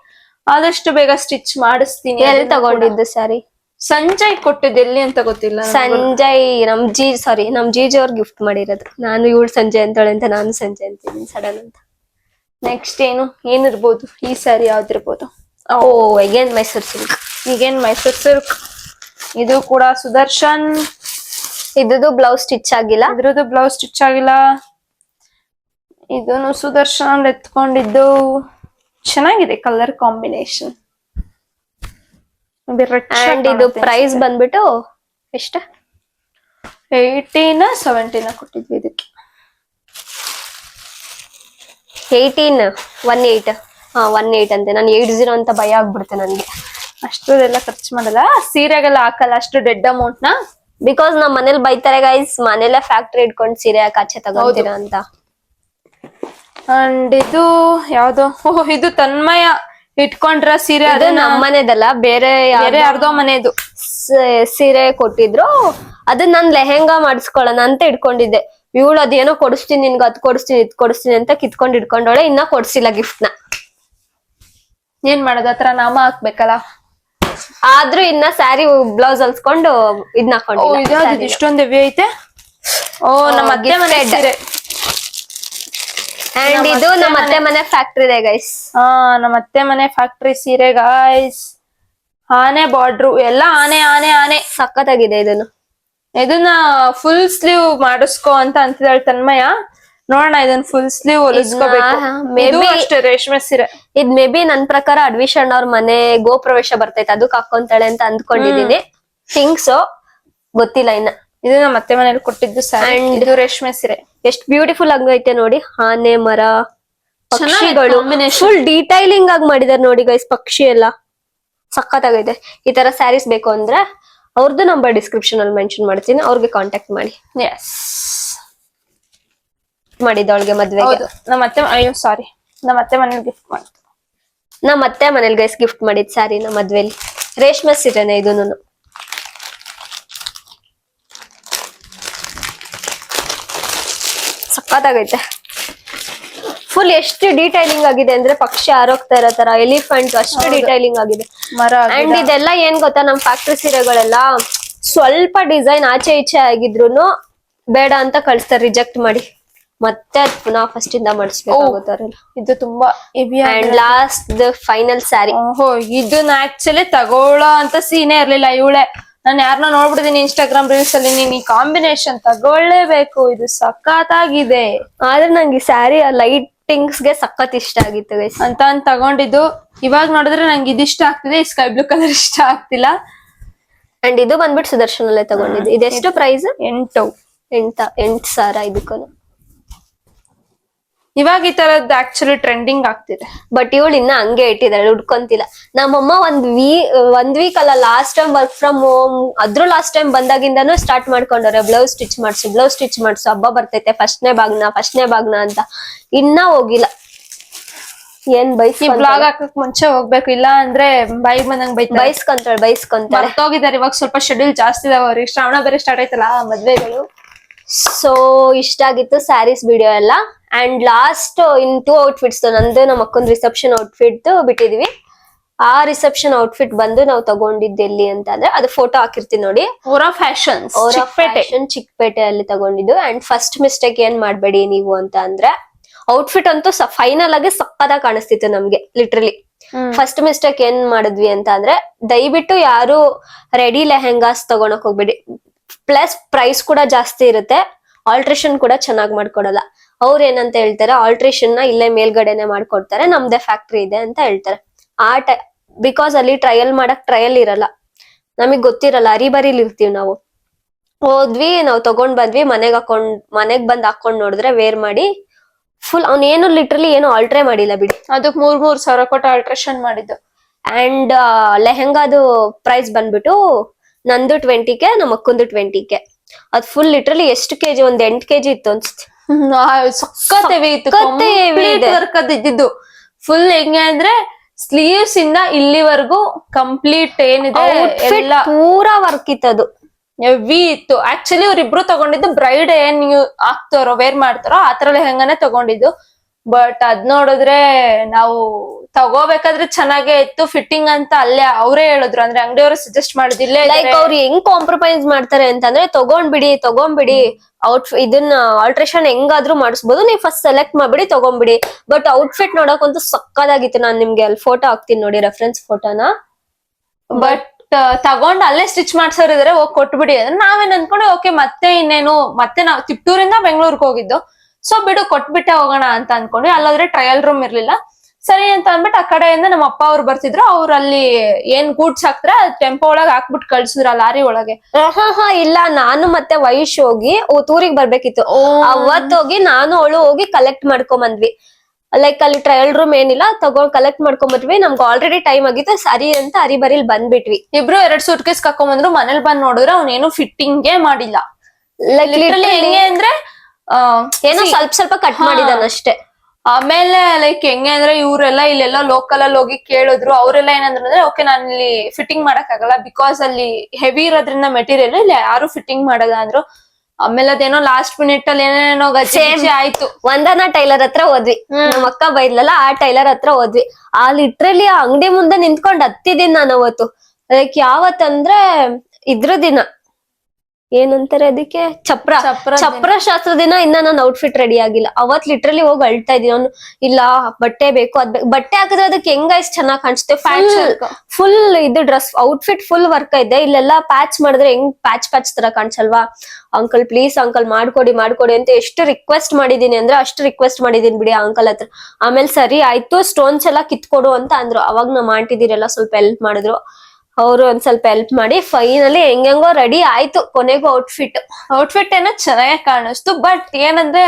ಆದಷ್ಟು ಬೇಗ ಸ್ಟಿಚ್ ಮಾಡಿಸ್ತೀನಿ. ಎಲ್ಲಿ ತಗೊಂಡಿದ್ದು ಸ್ಯಾರಿ? ಸಂಜಯ್ ಕೊಟ್ಟಿದ್ದು, ಎಲ್ಲಿ ಅಂತ ಗೊತ್ತಿಲ್ಲ. ಸಂಜಯ್ ನಮ್ ಜೀಜಿ ಅವ್ರ ಗಿಫ್ಟ್ ಮಾಡಿರೋದು. ನಾನು ಇವಳು ಸಂಜಯ್ ಅಂತೇಳಿ ಅಂತ ನಾನು ಸಂಜಯ್ ಅಂತೀನಿ ಸಡನ್ ಅಂತ. ನೆಕ್ಸ್ಟ್ ಏನಿರ್ಬೋದು ಈ ಸ್ಯಾರಿ ಯಾವ್ದಿರ್ಬೋದು? Again Mysore silk. ಇದು ಕೂಡ ಸುದರ್ಶನ್. ಇದ್ರದ್ದು ಬ್ಲೌಸ್ ಸ್ಟಿಚ್ ಆಗಿಲ್ಲ. ಇದನ್ನು ಸುದರ್ಶನ್ ಎತ್ಕೊಂಡಿದ್ದು. ಚೆನ್ನಾಗಿದೆ ಕಲರ್ ಕಾಂಬಿನೇಷನ್. ಅಂಡ್ ಇದು ಪ್ರೈಸ್ ಬಂದ್ಬಿಟ್ಟು ಎಷ್ಟ? 18 17 ಕೊಟ್ಟಿದ್ವಿ ಇದಕ್ಕೆ. 18 ಅಂತೆ. ನಾನು 80 ಅಂತ ಭಯ ಆಗ್ಬಿಡುತ್ತೆ ನನ್ಗೆ. ಅಷ್ಟೆಲ್ಲ ಖರ್ಚು ಮಾಡಲ್ಲ, ಸೀರೆಗೆಲ್ಲ ಹಾಕಲ್ಲ ಅಷ್ಟು ಡೆಡ್ ಅಮೌಂಟ್ ನ. ಬಿಕಾಸ್ ನಮ್ ಮನೇಲಿ ಬೈತಾರೆ ಗೈಸ್, ಮನೇಲೆ ಫ್ಯಾಕ್ಟ್ರಿ ಇಟ್ಕೊಂಡು ಸೀರೆ ಆಚೆ ತಗೋತೀರಾ ಅಂತ. ಅಂಡ್ ಇದು ಯಾವ್ದು? ಇದು ತನ್ಮಯ ಇಟ್ಕೊಂಡ್ರ ಸೀರೆ. ಅದು ನಮ್ಮ ಮನೆದಲ್ಲ, ಬೇರೆ ಯಾರ್ದೋ ಮನೆದು ಸೀರೆ ಕೊಟ್ಟಿದ್ರು. ಅದನ್ನ ನಾನ್ ಲೆಹೆಂಗಾ ಮಾಡಿಸ್ಕೊಳ್ಳೋಣ ಅಂತ ಇಟ್ಕೊಂಡಿದ್ದೆ. ಇವಳು ಅದೇನೋ ಕೊಡಿಸ್ತೀನಿ ನಿನ್ಗೆ, ಅದ್ ಕೊಡಿಸ್ತೀನಿ ಇದ್ ಕೊಡಿಸ್ತೀನಿ ಅಂತ ಕಿತ್ಕೊಂಡ್ ಇಟ್ಕೊಂಡೋಳೆ. ಇನ್ನ ಕೊಡ್ಸಿಲ್ಲ ಗಿಫ್ಟ್ ನ. ಏನ್ ಮಾಡೋದು, ಹತ್ರ ನಾಮ ಹಾಕ್ಬೇಕಲ್ಲ. ಆದ್ರೂ ಇನ್ನ ಸ್ಯಾರಿ ಬ್ಲೌಸ್ ಹೊಲ್ಸ್ಕೊಂಡು ಇದನ್ನ ಹಾಕೊಂಡಿಲ್ಲ. ಇಷ್ಟೊಂದು ಹೆವಿ ಐತೆ. ನಮ್ಮ ಅತ್ತೆ ಮನೆ ಸೀರೆ. ಅಂಡ್ ಇದು ನಮ್ಮ ಅತ್ತೆ ಮನೆ ಫ್ಯಾಕ್ಟ್ರಿ ಇದೆ ಗೈಸ್. ನಮ್ಮ ಅತ್ತೆ ಮನೆ ಫ್ಯಾಕ್ಟ್ರಿ ಸೀರೆ ಗೈಸ್. ಆನೆ ಬಾರ್ಡ್ರು ಎಲ್ಲ ಆನೆ ಸಖತ್ತಾಗಿದೆ. ಇದನ್ನ ಫುಲ್ ಸ್ಲೀವ್ ಮಾಡಿಸ್ಕೋ ಅಂತ ಅಂತಿದ್ದಾಳೆ ತನ್ಮಯ. ನೋಡೋಣ, ಇದನ್ನ ಫುಲ್ ಸ್ಲೀವ್ ಹೊಲಿಸ್ಕೋಬೇಕು. ಅಷ್ಟೇ ರೇಷ್ಮೆ ಸೀರೆ. ಇದ್ ಮೇ ಬಿ ನನ್ ಪ್ರಕಾರ ಅಡ್ವಿಷನ್ ಅವ್ರ ಮನೆ ಗೋ ಪ್ರವೇಶ ಬರ್ತೈತೆ, ಅದಕ್ಕೆ ಹಾಕೊಂತಾಳೆ ಅಂತ ಅಂದ್ಕೊಂಡಿದೀನಿ. ಥಿಂಕ್ಸ್ ಗೊತ್ತಿಲ್ಲ ಇನ್ನ. ಇದು ನಮ್ಮ ಅತ್ತೆ ಮನೇಲಿ ಕೊಟ್ಟಿದ್ದು ಸ್ಯಾರಿ. ಇದು ರೇಷ್ಮೆ ಸೀರೆ. ಎಷ್ಟ್ ಬ್ಯೂಟಿಫುಲ್ ಆಗೈತೆ ನೋಡಿ. ಆನೆ, ಮರ, ಪಕ್ಷಿಗಳು ಫುಲ್ ಡೀಟೈಲಿಂಗ್ ಆಗಿ ಮಾಡಿದಾರೆ ನೋಡಿ ಗೈಸ್. ಪಕ್ಷಿ ಎಲ್ಲ ಸಖತ್ತಾಗೈತೆ. ಈ ತರ ಸ್ಯಾರೀಸ್ ಬೇಕು ಅಂದ್ರೆ ಅವ್ರದ್ದು ನಂಬರ್ ಡಿಸ್ಕ್ರಿಪ್ಷನ್ ಅಲ್ಲಿ ಮೆನ್ಷನ್ ಮಾಡ್ತೀನಿ, ಅವ್ರಿಗೆ ಕಾಂಟ್ಯಾಕ್ಟ್ ಮಾಡಿ. ಮಾಡಿದವಳಿಗೆ ಮದ್ವೆಗೆ ನಮ್ಮ ಅತ್ತೆ ಮನೇಲಿ ಗಿಫ್ಟ್ ಮಾಡಿದ್ದು. ನಮ್ಮ ಅತ್ತೆ ಮನೇಲಿ ಗೈಸ್ ಗಿಫ್ಟ್ ಮಾಡಿದ್ ಸ್ಯಾರಿ ನಮ್ಮ ಮದ್ವೆಲಿ. ರೇಷ್ಮೆ ಸೀರೆನೆ ಇದೂನು. ಸಖತ್ತಾಗೈತೆ. ಫುಲ್ ಎಷ್ಟು ಡೀಟೈಲಿಂಗ್ ಆಗಿದೆ ಅಂದ್ರೆ ಪಕ್ಷಿ ಆರೋಗ್ತಾ ಇರೋ ತರ, ಎಲಿಫೆಂಟ್ ಅಷ್ಟು ಡೀಟೈಲಿಂಗ್ ಆಗಿದೆ. ಅಂಡ್ ಇದೆಲ್ಲ ಏನ್ ಗೊತ್ತಾ, ನಮ್ ಫ್ಯಾಕ್ಟ್ರಿ ಸೀರೆಗಳೆಲ್ಲ ಸ್ವಲ್ಪ ಡಿಸೈನ್ ಆಚೆ ಈಚೆ ಆಗಿದ್ರು ಬೇಡ ಅಂತ ಕಳಿಸ್ತಾರೆ, ರಿಜೆಕ್ಟ್ ಮಾಡಿ. ಮತ್ತೆ ಅದ್ ಪುನಃ ಫಸ್ಟ್ ಇಂದ ಮಾಡಿಸ್ಬೇಕಾಗುತ್ತೆ. ಇದು ತುಂಬಾ heavy. And last final sari. ಇದನ್ನ ಆಕ್ಚುಲಿ ತಗೊಳ್ಳೋ ಅಂತ ಸೀನೆ ಇರ್ಲಿಲ್ಲ. ಇವಳೆ ನಾನು ಯಾರನ್ನ ನೋಡ್ಬಿಟ್ಟಿದೀನಿ ಇನ್ಸ್ಟಾಗ್ರಾಮ್ ರೀಲ್ಸ್ ಅಲ್ಲಿ, ನೀನ್ ಈ ಕಾಂಬಿನೇಷನ್ ತಗೊಳ್ಳೇಬೇಕು, ಇದು ಸಖತ್ತಾಗಿದೆ. ಆದ್ರೆ ನಂಗೆ ಈ ಸ್ಯಾರಿ ಲೈಟಿಂಗ್ಸ್ ಗೆ ಸಖತ್ ಇಷ್ಟ ಆಗಿತ್ತು ಅಂತ ತಗೊಂಡಿದ್ದು. ಇವಾಗ ನೋಡಿದ್ರೆ ನಂಗೆ ಇದಿಷ್ಟ ಆಗ್ತಿದೆ, ಸ್ಕೈ ಬ್ಲೂ ಕಲರ್ ಇಷ್ಟ ಆಗ್ತಿಲ್ಲ. ಅಂಡ್ ಇದು ಬಂದ್ಬಿಟ್ಟು ಸುದರ್ಶನ್ ಅಲ್ಲೇ ತಗೊಂಡಿದ್ದು. ಇದೆಷ್ಟು ಪ್ರೈಸ್? 8,000 ಇದಕ್ಕೂ ಇವಾಗ ಈ ತರದ್ ಆಕ್ಚುಲಿ ಟ್ರೆಂಡಿಂಗ್ ಆಗ್ತಿದೆ. ಬಟ್ ಇವಳು ಇನ್ನ ಹಂಗೆ ಇಟ್ಟಿದ್ದಾಳೆ, ಹುಡ್ಕೊಂತಿಲ್ಲ. ನಮ್ಮಮ್ಮ ಒಂದ್ ವೀಕ್ ಅಲ್ಲ, last time work from home ಅದ್ರ ಲಾಸ್ಟ್ ಟೈಮ್ ಬಂದಾಗಿಂದಾನು ಸ್ಟಾರ್ಟ್ ಮಾಡ್ಕೊಂಡವ್ರೆ. ಬ್ಲೌಸ್ ಸ್ಟಿಚ್ ಮಾಡ್ಸು, ಹಬ್ಬ ಬರ್ತೈತೆ, ಫಸ್ಟ್ನೇ ಬಾಗ್ನ ಅಂತ. ಇನ್ನ ಹೋಗಿಲ್ಲ. ಏನ್ ಈ ಬ್ಲಾಗ್ ಹಾಕಕ್ ಮುಂಚೆ ಹೋಗ್ಬೇಕು, ಇಲ್ಲ ಅಂದ್ರೆ ಬಾಯಿಗೆ ಬಂದಂಗ್ ಬೈಸ್ಕೊಂತಾಳೆ. ಮರ್ತೋಗಿದ್ದಾರೆ. ಇವಾಗ ಸ್ವಲ್ಪ ಶೆಡ್ಯೂಲ್ ಜಾಸ್ತಿ ಇದಾವ ಅವ್ರಿಗೆ, ಶ್ರಾವಣ ಬೇರೆ ಸ್ಟಾರ್ಟ್ ಆಯ್ತಲ್ಲ, ಮದ್ವೆಗಳು. ಸೊ ಇಷ್ಟ ಆಗಿತ್ತು ಸ್ಯಾರೀಸ್ ವಿಡಿಯೋ ಎಲ್ಲ. ಅಂಡ್ ಲಾಸ್ಟ್ ಇನ್ 2 ಔಟ್ಫಿಟ್ಸ್, ನಂದು ನಮ್ಮ ಅಕ್ಕನ ರಿಸೆಪ್ಷನ್ ಔಟ್ಫಿಟ್ ಬಿಟ್ಟಿದೀವಿ. ಆ ರಿಸೆಪ್ಷನ್ ಔಟ್ಫಿಟ್ ಬಂದು ನಾವು ತಗೊಂಡಿದ್ದು ಎಲ್ಲಿ ಅಂತ ಅಂದ್ರೆ, ಅದು ಫೋಟೋ ಹಾಕಿರ್ತೀನಿ ನೋಡಿ, ಓರಾ ಫ್ಯಾಷನ್ಸ್ ಚಿಕ್ಕಪೇಟೆಯಲ್ಲಿ ತಗೊಂಡಿದ್ದು. ಅಂಡ್ ಫಸ್ಟ್ ಮಿಸ್ಟೇಕ್ ಏನ್ ಮಾಡ್ಬೇಡಿ ನೀವು ಅಂತ ಅಂದ್ರೆ, ಔಟ್ಫಿಟ್ ಅಂತೂ ಫೈನಲ್ ಆಗಿ ಸಕ್ಕತ್ತಾಗಿ ಕಾಣಿಸ್ತಿತ್ತು ನಮ್ಗೆ, ಲಿಟ್ರಲಿ. ಫಸ್ಟ್ ಮಿಸ್ಟೇಕ್ ಏನ್ ಮಾಡಿದ್ವಿ ಅಂತ ಅಂದ್ರೆ, ದಯವಿಟ್ಟು ಯಾರು ರೆಡಿ ಲೆಹೆಂಗಾಸ್ ತಗೊಳಕ್ ಹೋಗ್ಬೇಡಿ. ಪ್ಲಸ್ ಪ್ರೈಸ್ ಕೂಡ ಜಾಸ್ತಿ ಇರುತ್ತೆ, ಆಲ್ಟ್ರೇಷನ್ ಕೂಡ ಚೆನ್ನಾಗಿ ಮಾಡ್ಕೊಡಲ್ಲ. ಅವ್ರ ಏನಂತ ಹೇಳ್ತಾರೆ, ಆಲ್ಟ್ರೇಷನ್ ನ ಇಲ್ಲೇ ಮೇಲ್ಗಡೆನೆ ಮಾಡ್ಕೊಡ್ತಾರೆ, ನಮ್ದೇ ಫ್ಯಾಕ್ಟ್ರಿ ಇದೆ ಅಂತ ಹೇಳ್ತಾರೆ. ಬಿಕಾಸ್ ಅಲ್ಲಿ ಟ್ರಯಲ್ ಇರಲ್ಲ, ನಮಗ್ ಗೊತ್ತಿರಲ್ಲ, ಅರಿಬರಿಲಿ ಇರ್ತೀವಿ ನಾವು. ಹೋದ್ವಿ, ನಾವು ತಗೊಂಡ್ ಬಂದ್ವಿ, ಮನೆಗ್ ಬಂದ್ ಹಾಕೊಂಡ್ ನೋಡಿದ್ರೆ, ವೇರ್ ಮಾಡಿ ಫುಲ್ ಅವ್ನೇನು ಲಿಟ್ರಲಿ ಏನು ಆಲ್ಟ್ರೇ ಮಾಡಿಲ್ಲ ಬಿಡಿ. ಅದಕ್ಕೆ 3,000 ಕೊಟ್ಟು ಆಲ್ಟ್ರೇಷನ್ ಮಾಡಿದ್ದು. ಅಂಡ್ ಲೆಹೆಂಗಾದು ಪ್ರೈಸ್ ಬಂದ್ಬಿಟ್ಟು ನಂದು 20K, ನಮ್ಮ ಅಕ್ಕಂದು 20K. ಅದ್ ಫುಲ್ ಲಿಟ್ರಲಿ ಎಷ್ಟು ಕೆಜಿ, ಒಂದ್ 8 kg ಇತ್ತು ಅನ್ಸುತ್ತೆ. ಸಖತ್ ಹೆವಿ ಇತ್ತು, ವರ್ಕ್ ಇದ್ದಿದ್ದು. ಫುಲ್ ಹೆಂಗೆ ಅಂದ್ರೆ ಸ್ಲೀವ್ಸ್ ಇಂದ ಇಲ್ಲಿವರೆಗೂ ಕಂಪ್ಲೀಟ್ ಏನಿದೆ ಎಲ್ಲ ಪೂರಾ ವರ್ಕ್ ಇತ್ತದು, ಹೆವಿ ಇತ್ತು. ಆಕ್ಚುಲಿ ಇವ್ರಿಬ್ರು ತಗೊಂಡಿದ್ದು ಬ್ರೈಡ್ ಏನ್ ಹಾಕ್ತಾರೋ ವೇರ್ ಮಾಡ್ತಾರೋ ಆತರ ಲೆಹಂಗಾನೆ ತಗೊಂಡಿದ್ದು. ಬಟ್ ಅದ್ ನೋಡಿದ್ರೆ ನಾವು ತಗೋಬೇಕಾದ್ರೆ ಚೆನ್ನಾಗೇ ಇತ್ತು ಫಿಟ್ಟಿಂಗ್ ಅಂತ ಅಲ್ಲೇ ಅವರೇ ಹೇಳಿದ್ರು, ಅಂದ್ರೆ ಅಂಗಡಿಯವರು ಸಜೆಸ್ಟ್ ಮಾಡಿದಿಲ್ಲ. ಲೈಕ್ ಅವ್ರು ಹೆಂಗ್ ಕಾಂಪ್ರಮೈಸ್ ಮಾಡ್ತಾರೆ ಅಂತಂದ್ರೆ, ತಗೊಂಡ್ಬಿಡಿ ಇದನ್ನ ಆಲ್ಟ್ರೇಷನ್ ಹೆಂಗಾದ್ರೂ ಮಾಡಿಸ್ಬೋದು, ನೀವು ಫಸ್ಟ್ ಸೆಲೆಕ್ಟ್ ಮಾಡ್ಬಿಡಿ, ತಗೊಂಡ್ಬಿಡಿ. But outfit ನೋಡಕ್ಕಂತೂ ಸಕ್ಕದಾಗಿತ್ತು. ನಾನ್ ನಿಮ್ಗೆ ಅಲ್ಲಿ ಫೋಟೋ ಹಾಕ್ತೀನಿ ನೋಡಿ, ರೆಫರೆನ್ಸ್ ಫೋಟೋನ. ಬಟ್ ತಗೊಂಡ್ ಅಲ್ಲೇ ಸ್ಟಿಚ್ ಮಾಡ್ಸೋರಿದ್ರೆ ಹೋಗಿ ಕೊಟ್ಬಿಡಿ ಅಂದ್ರೆ ನಾವೇನ್ ಅನ್ಕೊಂಡು, ಓಕೆ ಮತ್ತೆ ನಾವು ತಿಪ್ಟೂರಿಂದ ಬೆಂಗಳೂರಿಗೆ ಹೋಗಿದ್ದು, ಸೊ ಬಿಡು ಕೊಟ್ಬಿಟ್ಟೆ ಹೋಗೋಣ ಅಂತ ಅನ್ಕೊಂಡ್ವಿ. ಅಲ್ಲಾದ್ರೆ ಟ್ರಯಲ್ ರೂಮ್ ಇರ್ಲಿಲ್ಲ, ಸರಿ ಅಂತ ಅಂದ್ಬಿಟ್ಟು ಆ ಕಡೆಯಿಂದ ನಮ್ಮ ಅಪ್ಪ ಅವ್ರು ಬರ್ತಿದ್ರು. ಅವ್ರು ಅಲ್ಲಿ ಏನ್ ಗೂಡ್ಸ್ ಹಾಕ್ತಾರೆ ಟೆಂಪೋ ಒಳಗೆ ಹಾಕ್ಬಿಟ್ಟು ಕಳ್ಸಿದ್ರ, ಲಾರಿ ಒಳಗೆ. ಇಲ್ಲ, ನಾನು ಮತ್ತೆ ವೈಶ್ ಹೋಗಿ ಊರಿಗೆ ಬರ್ಬೇಕಿತ್ತು. ಅವತ್ತೋಗಿ ನಾನು ಅವಳು ಹೋಗಿ ಕಲೆಕ್ಟ್ ಮಾಡ್ಕೊಂಡ್ ಬಂದ್ವಿ. ಲೈಕ್ ಅಲ್ಲಿ ಟ್ರಯಲ್ ರೂಮ್ ಏನಿಲ್ಲ, ಕಲೆಕ್ಟ್ ಮಾಡ್ಕೊಂಡ್ಬಂದ್ವಿ. ನಮ್ಗೆ ಆಲ್ರೆಡಿ ಟೈಮ್ ಆಗಿತ್ತು, ಸರಿ ಅಂತ ಅರಿಬರಿಲ್ ಬಂದ್ಬಿಟ್ವಿ. ಇಬ್ರು 2 ಸೂಟ್ ಕೇಸ್ ಕರ್ಕೊಂಡ್ಬಂದ್ರು. ಮನೇಲಿ ಬಂದ್ ನೋಡಿದ್ರೆ ಅವ್ನೇನು ಫಿಟ್ಟಿಂಗೇ ಮಾಡಿಲ್ಲ. ಲಿಟ್ರಲಿ ಹೆಂಗೆ ಅಂದ್ರೆ ಏನೋ ಸ್ವಲ್ಪ ಕಟ್ ಮಾಡಿದಾನಷ್ಟೇ. ಆಮೇಲೆ ಲೈಕ್ ಹೆಂಗೆ ಅಂದ್ರೆ ಇವ್ರೆಲ್ಲ ಇಲ್ಲೆಲ್ಲ ಲೋಕಲ್ ಅಲ್ಲಿ ಹೋಗಿ ಕೇಳಿದ್ರು. ಅವರೆಲ್ಲ ಏನಂದ್ರೆ, ಓಕೆ ನಾನು ಇಲ್ಲಿ ಫಿಟ್ಟಿಂಗ್ ಮಾಡಕ್ ಆಗಲ್ಲ, ಬಿಕಾಸ್ ಅಲ್ಲಿ ಹೆವಿ ಇರೋದ್ರಿಂದ ಮೆಟೀರಿಯಲ್ ಇಲ್ಲಿ ಯಾರು ಫಿಟ್ಟಿಂಗ್ ಮಾಡಲ್ಲ ಅಂದ್ರು. ಆಮೇಲೆ ಅದೇನೋ ಲಾಸ್ಟ್ ಮಿನಿಟ್ ಅಲ್ಲಿ ಏನೇನೋ ಗಚ್ಚಿ ಆಯ್ತು. ವಂದನಾ ಟೈಲರ್ ಹತ್ರ ಹೋದ್ವಿ, ನಮ್ಮ ಅಕ್ಕ ಬೈದ್ಲಲ್ಲ, ಆ ಟೈಲರ್ ಹತ್ರ ಹೋದ್ವಿ. ಆ ಲಿಟ್ರಲಿ ಆ ಅಂಗಡಿ ಮುಂದೆ ನಿಂತ್ಕೊಂಡ್ ಹತ್ತಿದ್ದೀನಿ ನಾನು ಅವತ್ತು. ಲೈಕ್ ಯಾವತ್ತಂದ್ರೆ ಇದ್ರ ದಿನ ಏನಂತಾರೆ ಅದಕ್ಕೆ, ಚಪ್ರ ಶಾಸ್ತ್ರ ದಿನ. ಇನ್ನ ನಾನು ಔಟ್ಫಿಟ್ ರೆಡಿ ಆಗಿಲ್ಲ. ಅವತ್ ಲಿಟ್ರಲಿ ಹೋಗಿ ಅಳ್ತಾ ಇದೀನಿ ನಾನು, ಇಲ್ಲ ಬಟ್ಟೆ ಬೇಕು, ಬಟ್ಟೆ ಹಾಕಿದ್ರೆ ಅದಕ್ಕೆ ಹೆಂಗೈಸ್ ಚೆನ್ನಾಗ್ ಕಾಣಿಸುತ್ತೆ. ಫುಲ್ ಇದು ಡ್ರೆಸ್ ಔಟ್ಫಿಟ್ ಫುಲ್ ವರ್ಕ್ ಇದೆ, ಇಲ್ಲೆಲ್ಲ ಪ್ಯಾಚ್ ಮಾಡಿದ್ರೆ ಹೆಂಗ್ ಪ್ಯಾಚ್ ತರ ಕಾಣಿಸಲ್ವಾ. ಅಂಕಲ್ ಪ್ಲೀಸ್ ಅಂಕಲ್ ಮಾಡ್ಕೊಡಿ ಅಂತ ಎಷ್ಟು ರಿಕ್ವೆಸ್ಟ್ ಮಾಡಿದೀನಿ ಅಂದ್ರೆ ಅಷ್ಟು ರಿಕ್ವೆಸ್ಟ್ ಮಾಡಿದೀನಿ ಬಿಡಿ ಆ ಅಂಕಲ್ ಹತ್ರ. ಆಮೇಲೆ ಸರಿ ಆಯ್ತು, ಸ್ಟೋನ್ಸ್ ಎಲ್ಲ ಕಿತ್ಕೊಡು ಅಂತ ಅಂದ್ರು. ಅವಾಗ ನಮ್ಮ ಆಂಟಿದಿರೆಲ್ಲ ಸ್ವಲ್ಪ ಹೆಲ್ಪ್ ಮಾಡಿದ್ರು. ಅವರು ಒಂದ್ ಸ್ವಲ್ಪ ಹೆಲ್ಪ್ ಮಾಡಿ ಫೈನಲಿ ಹೆಂಗೋ ರೆಡಿ ಆಯ್ತು. ಕೊನೆಗೂ ಔಟ್ಫಿಟ್ ಏನೋ ಚೆನ್ನಾಗಿ ಕಾಣಿಸ್ತು. ಬಟ್ ಏನಂದ್ರೆ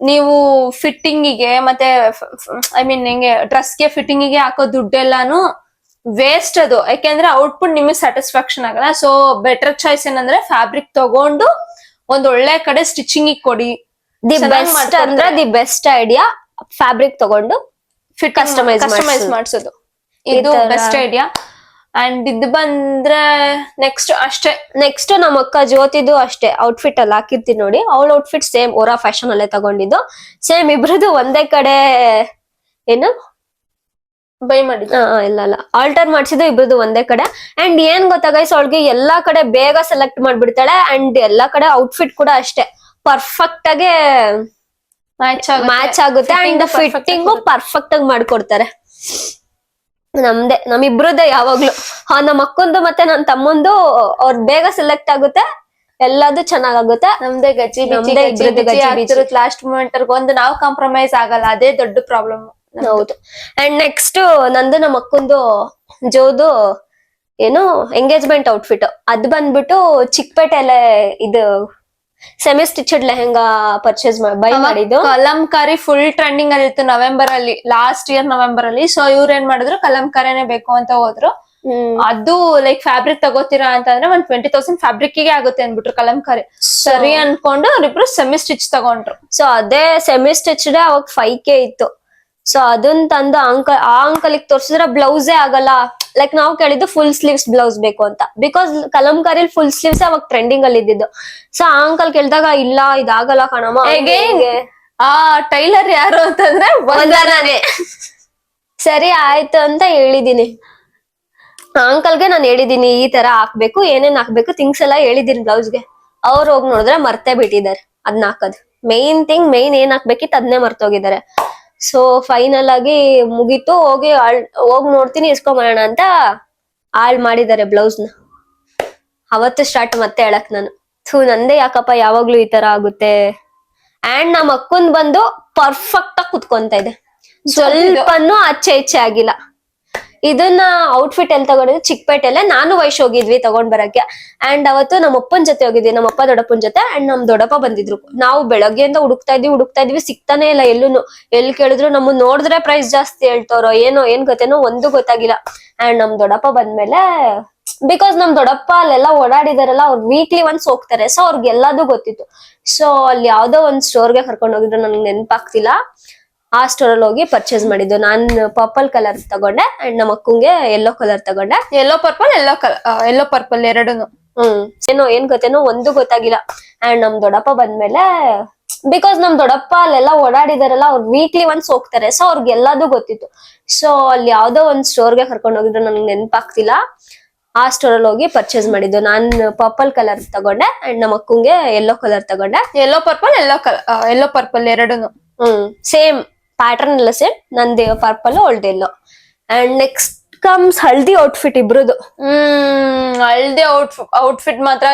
ನೀವು ಫಿಟ್ಟಿಂಗಿಗೆ ಮತ್ತೆ ಐ ಮೀನ್ ಹೆಂಗೆ ಡ್ರೆಸ್ಗೆ ಫಿಟ್ಟಿಂಗಿಗೆ ಹಾಕೋ ದುಡ್ಡೆಲ್ಲಾನು ವೇಸ್ಟ್ ಅದು. ಯಾಕೆಂದ್ರೆ ಔಟ್ಪುಟ್ ನಿಮಗೆ ಸ್ಯಾಟಿಸ್ಫ್ಯಾಕ್ಷನ್ ಆಗಲ್ಲ. ಸೊ ಬೆಟರ್ ಚಾಯ್ಸ್ ಏನಂದ್ರೆ ಫ್ಯಾಬ್ರಿಕ್ ತಗೊಂಡು ಒಂದ್ ಒಳ್ಳೆ ಕಡೆ ಸ್ಟಿಚಿಂಗ್ ಕೊಡಿ. ದಿ ಬೆಸ್ಟ್ ಐಡಿಯಾ ಫ್ಯಾಬ್ರಿಕ್ ತಗೊಂಡು ಕಸ್ಟಮೈಸ್ ಮಾಡ್ಸೋದು, ಇದು ಬೆಸ್ಟ್ ಐಡಿಯಾ. ಅಂಡ್ ಇದು ಬಂದ್ರೆ ನೆಕ್ಸ್ಟ್ ನಮ್ಮ ಅಕ್ಕ ಜ್ಯೋತಿದು ಅಷ್ಟೇ ಔಟ್ಫಿಟ್ ಅಲ್ಲಿ ಹಾಕಿರ್ತೀನಿ ನೋಡಿ. ಅವಳ ಔಟ್ಫಿಟ್ ಸೇಮ್ ಓರಾ ಫ್ಯಾಷನ್ ಅಲ್ಲೇ ತಗೊಂಡಿದ್ದು. ಸೇಮ್ ಇಬ್ರದು ಒಂದೇ ಕಡೆ ಏನು ಬೈ ಮಾಡಿದ್ದು, ಇಲ್ಲ ಆಲ್ಟರ್ ಮಾಡ್ಸಿದ್ದು ಇಬ್ರದು ಒಂದೇ ಕಡೆ. ಅಂಡ್ ಏನ್ ಗೊತ್ತಾ ಗೈಸ್, ಅವಳಿಗೆ ಎಲ್ಲಾ ಕಡೆ ಬೇಗ ಸೆಲೆಕ್ಟ್ ಮಾಡ್ಬಿಡ್ತಾಳೆ. ಅಂಡ್ ಎಲ್ಲಾ ಕಡೆ ಔಟ್ಫಿಟ್ ಕೂಡ ಅಷ್ಟೇ ಪರ್ಫೆಕ್ಟ್ ಆಗಿ ಮ್ಯಾಚ್ ಆಗುತ್ತೆ. ಅಂಡ್ ಫಿಟ್ಟಿಂಗು ಪರ್ಫೆಕ್ಟ್ ಆಗಿ ಮಾಡ್ಕೊಡ್ತಾರೆ. ನಮ್ಮಿಬ್ರದ್ದೇ ಯಾವಾಗ್ಲೂ, ನಮ್ಮ ಅಕ್ಕಂದು ಮತ್ತೆ ನನ್ನ ತಮ್ಮಂದು ಅವ್ರ ಬೇಗ ಸೆಲೆಕ್ಟ್ ಆಗುತ್ತೆ, ಎಲ್ಲದು ಚೆನ್ನಾಗುತ್ತೆ. ನಮ್ದೇ ಗಜ್ಜಿ ಲಾಸ್ಟ್ ಮೂಮೆಂಟ್ ಒಂದು ನಾವು ಕಾಂಪ್ರಮೈಸ್ ಆಗಲ್ಲ, ಅದೇ ದೊಡ್ಡ ಪ್ರಾಬ್ಲಮ್. ಹೌದು. ಅಂಡ್ ನೆಕ್ಸ್ಟ್ ನಂದು ನಮ್ಮ ಅಕ್ಕಂದು ಜೋದು ಏನು ಎಂಗೇಜ್ಮೆಂಟ್ ಔಟ್ಫಿಟ್, ಅದ್ ಬಂದ್ಬಿಟ್ಟು ಚಿಕ್ಕಪೇಟೆಯಲ್ಲೇ ಇದು ಸೆಮಿ ಸ್ಟಿಚಡ್ ಲೆಹೆಂಗಾ ಪರ್ಚೇಸ್ ಬೈ ಮಾಡಿದ್ದು. ಕಲಂಕಾರಿ ಫುಲ್ ಟ್ರೆಂಡಿಂಗ್ ಅಲ್ಲಿ ಇತ್ತು ನವೆಂಬರ್ ಅಲ್ಲಿ, ಲಾಸ್ಟ್ ಇಯರ್ ನವೆಂಬರ್ ಅಲ್ಲಿ. ಸೊ ಇವ್ರು ಏನ್ ಮಾಡಿದ್ರು, ಕಲಂಕಾರಿನೇ ಬೇಕು ಅಂತ ಹೋದ್ರು. ಅದು ಲೈಕ್ ಫ್ಯಾಬ್ರಿಕ್ ತಗೋತೀರಾ ಅಂತಂದ್ರೆ 20,000 ಫ್ಯಾಬ್ರಿಕ್ ಗೆ ಆಗುತ್ತೆ ಅನ್ಬಿಟ್ರು ಕಲಂಕಾರಿ. ಸರಿ ಅನ್ಕೊಂಡು ಅವ್ರಿಬ್ರು ಸೆಮಿ ಸ್ಟಿಚ್ ತಗೊಂಡ್ರು. ಸೊ ಅದೇ ಸೆಮಿ ಸ್ಟಿಚ್ಡ್ ಅವಾಗ 5K ಇತ್ತು. ಸೊ ಅದನ್ನ ತಂದು ಆ ಅಂಕಲ್ ತೋರ್ಸಿದ್ರೆ ಬ್ಲೌಸೇ ಆಗಲ್ಲ. ಲೈಕ್ ನಾವು ಕೇಳಿದ್ದು ಫುಲ್ ಸ್ಲೀವ್ಸ್ ಬ್ಲೌಸ್ ಬೇಕು ಅಂತ, ಬಿಕಾಸ್ ಕಲಂಕಾರಿಲಿ ಫುಲ್ ಸ್ಲೀವ್ಸ್ ಅವಾಗ ಟ್ರೆಂಡಿಂಗ್ ಅಲ್ಲಿ ಇದ್ದಿದ್ದು. ಸೊ ಆ ಅಂಕಲ್ ಕೇಳಿದಾಗ ಇಲ್ಲ ಇದಾಗಲ್ಲ ಕಣಮ್ಮ. ಆ ಟೈಲರ್ ಯಾರು ಅಂತಂದ್ರೆ ಒಂದನೇ. ಸರಿ ಆಯ್ತು ಅಂತ ಹೇಳಿದೀನಿ ಅಂಕಲ್ಗೆ. ನಾನು ಹೇಳಿದೀನಿ ಈ ತರ ಹಾಕ್ಬೇಕು, ಏನೇನ್ ಹಾಕ್ಬೇಕು ಥಿಂಗ್ಸ್ ಎಲ್ಲ ಹೇಳಿದೀನಿ ಬ್ಲೌಸ್ಗೆ. ಅವ್ರು ಹೋಗಿ ನೋಡಿದ್ರೆ ಮರ್ತೇ ಬಿಟ್ಟಿದ್ದಾರೆ ಅದನ್ನ ಹಾಕೋದು. ಮೇನ್ ಏನ್ ಹಾಕ್ಬೇಕಿತ್ತು ಅದನ್ನೇ ಮರ್ತೋಗಿದ್ದಾರೆ. ಸೊ ಫೈನಲ್ ಆಗಿ ಮುಗೀತು. ಹೋಗಿ ನೋಡ್ತೀನಿ ಇಸ್ಕೊಂಬರೋಣ ಅಂತ ಹಾಳ್ ಮಾಡಿದ್ದಾರೆ ಬ್ಲೌಸ್ನ. ಅವತ್ತು ಸ್ಟಾರ್ಟ್ ಮತ್ತೆ ಹೇಳಕ್ ನಾನು, ನಂದೇ ಯಾಕಪ್ಪ ಯಾವಾಗ್ಲೂ ಈ ತರ ಆಗುತ್ತೆ. ಅಂಡ್ ನಮ್ಮ ಅಕ್ಕನ್ ಬಂದು ಪರ್ಫೆಕ್ಟ್ ಆಗಿ ಕುತ್ಕೊಂತ ಇದೆ, ಸ್ವಲ್ಪನೂ ಆಚೆ ಈಚೆ ಆಗಿಲ್ಲ. ಇದನ್ನ ಔಟ್ಫಿಟ್ ಎಲ್ಲಿ ತಗೊಂಡಿದ್ವಿ, ಚಿಕ್ಕಪೇಟೆಲ್ಲೇ. ನಾನು ವೈಶ್ ಹೋಗಿದ್ವಿ ತಗೊಂಡ್ ಬರಕ್ಕೆ. ಅಂಡ್ ಅವತ್ತು ನಮ್ಮ ಅಪ್ಪನ ಜೊತೆ ಹೋಗಿದ್ವಿ, ನಮ್ಮ ಅಪ್ಪ ದೊಡ್ಡಪ್ಪನ ಜೊತೆ. ಅಂಡ್ ನಮ್ ದೊಡ್ಡಪ್ಪ ಬಂದಿದ್ರು. ನಾವು ಬೆಳಗ್ಗೆಯಿಂದ ಹುಡುಕ್ತಾ ಇದ್ವಿ ಸಿಗ್ತಾನೆ ಇಲ್ಲ ಎಲ್ಲೂನು. ಎಲ್ಲಿ ಕೇಳಿದ್ರು ನಮ್ಮನ್ನ ನೋಡಿದ್ರೆ ಪ್ರೈಸ್ ಜಾಸ್ತಿ ಹೇಳ್ತಾರೋ ಏನೋ ಏನ್ ಗೊತ್ತೇನೋ ಒಂದು ಗೊತ್ತಾಗಿಲ್ಲ. ಅಂಡ್ ನಮ್ ದೊಡ್ಡಪ್ಪ ಬಂದ್ಮೇಲೆ, ಬಿಕಾಸ್ ನಮ್ ದೊಡ್ಡಪ್ಪ ಅಲ್ಲೆಲ್ಲ ಓಡಾಡಿದಾರಲ್ಲ, ಅವ್ರು ವೀಕ್ಲಿ ಒನ್ಸ್ ಹೋಗ್ತಾರೆ. ಸೊ ಅವ್ರಿಗೆ ಎಲ್ಲದೂ ಗೊತ್ತಿತ್ತು. ಸೊ ಅಲ್ಲಿ ಯಾವ್ದೋ ಒಂದ್ ಸ್ಟೋರ್ಗೆ ಕರ್ಕೊಂಡು ಹೋಗಿದ್ರು, ನನ್ಗೆ ನೆನಪಾಗ್ತಿಲ್ಲ. ಆ ಸ್ಟೋರ್ ಅಲ್ಲಿ ಹೋಗಿ ಪರ್ಚೇಸ್ ಮಾಡಿದ್ದು. ನಾನು ಪರ್ಪಲ್ ಕಲರ್ ತಗೊಂಡೆ ಅಂಡ್ ನಮ್ಮ ಅಕ್ಕಂಗೆ ಯೆಲ್ಲೋ ಕಲರ್ ತಗೊಂಡೆ. ಯೆಲ್ಲೋ ಪರ್ಪಲ್ ಎರಡೂನು. ಏನ್ ಗೊತ್ತೇನೋ ಒಂದು ಗೊತ್ತಾಗಿಲ್ಲ. ಅಂಡ್ ನಮ್ ದೊಡ್ಡಪ್ಪ ಬಂದ್ಮೇಲೆ, ಬಿಕಾಸ್ ನಮ್ ದೊಡ್ಡಪ್ಪ ಅಲ್ಲೆಲ್ಲ ಓಡಾಡಿದಾರಲ್ಲ, ಅವ್ರು ವೀಕ್ಲಿ ಒನ್ಸ್ ಹೋಗ್ತಾರೆ. ಸೊ ಅವ್ರಿಗೆ ಎಲ್ಲದೂ ಗೊತ್ತಿತ್ತು. ಸೊ ಅಲ್ಲಿ ಯಾವ್ದೋ ಒಂದ್ ಸ್ಟೋರ್ಗೆ ಕರ್ಕೊಂಡು ಹೋಗಿದ್ರು, ನನ್ಗೆ ನೆನಪಾಗ್ತಿಲ್ಲ. ಆ ಸ್ಟೋರ್ ಅಲ್ಲಿ ಹೋಗಿ ಪರ್ಚೇಸ್ ಮಾಡಿದ್ದು. ನಾನು ಪರ್ಪಲ್ ಕಲರ್ ತಗೊಂಡೆ ಅಂಡ್ ನಮ್ಮ ಅಕ್ಕಂಗೆ ಯೆಲ್ಲೋ ಕಲರ್ ತಗೊಂಡೆ. ಯೆಲ್ಲೋ ಪರ್ಪಲ್ ಎರಡೂನು ಸೇಮ್ ಪ್ಯಾಟರ್ನ್ ಎಲ್ಲ ಸೇಮ್. ನಂದು purple old yellow. And next comes haldi outfit ಇಬ್ರದು. ಹಲ್ದಿ ಔಟ್ಫಿಟ್ ಮಾತ್ರ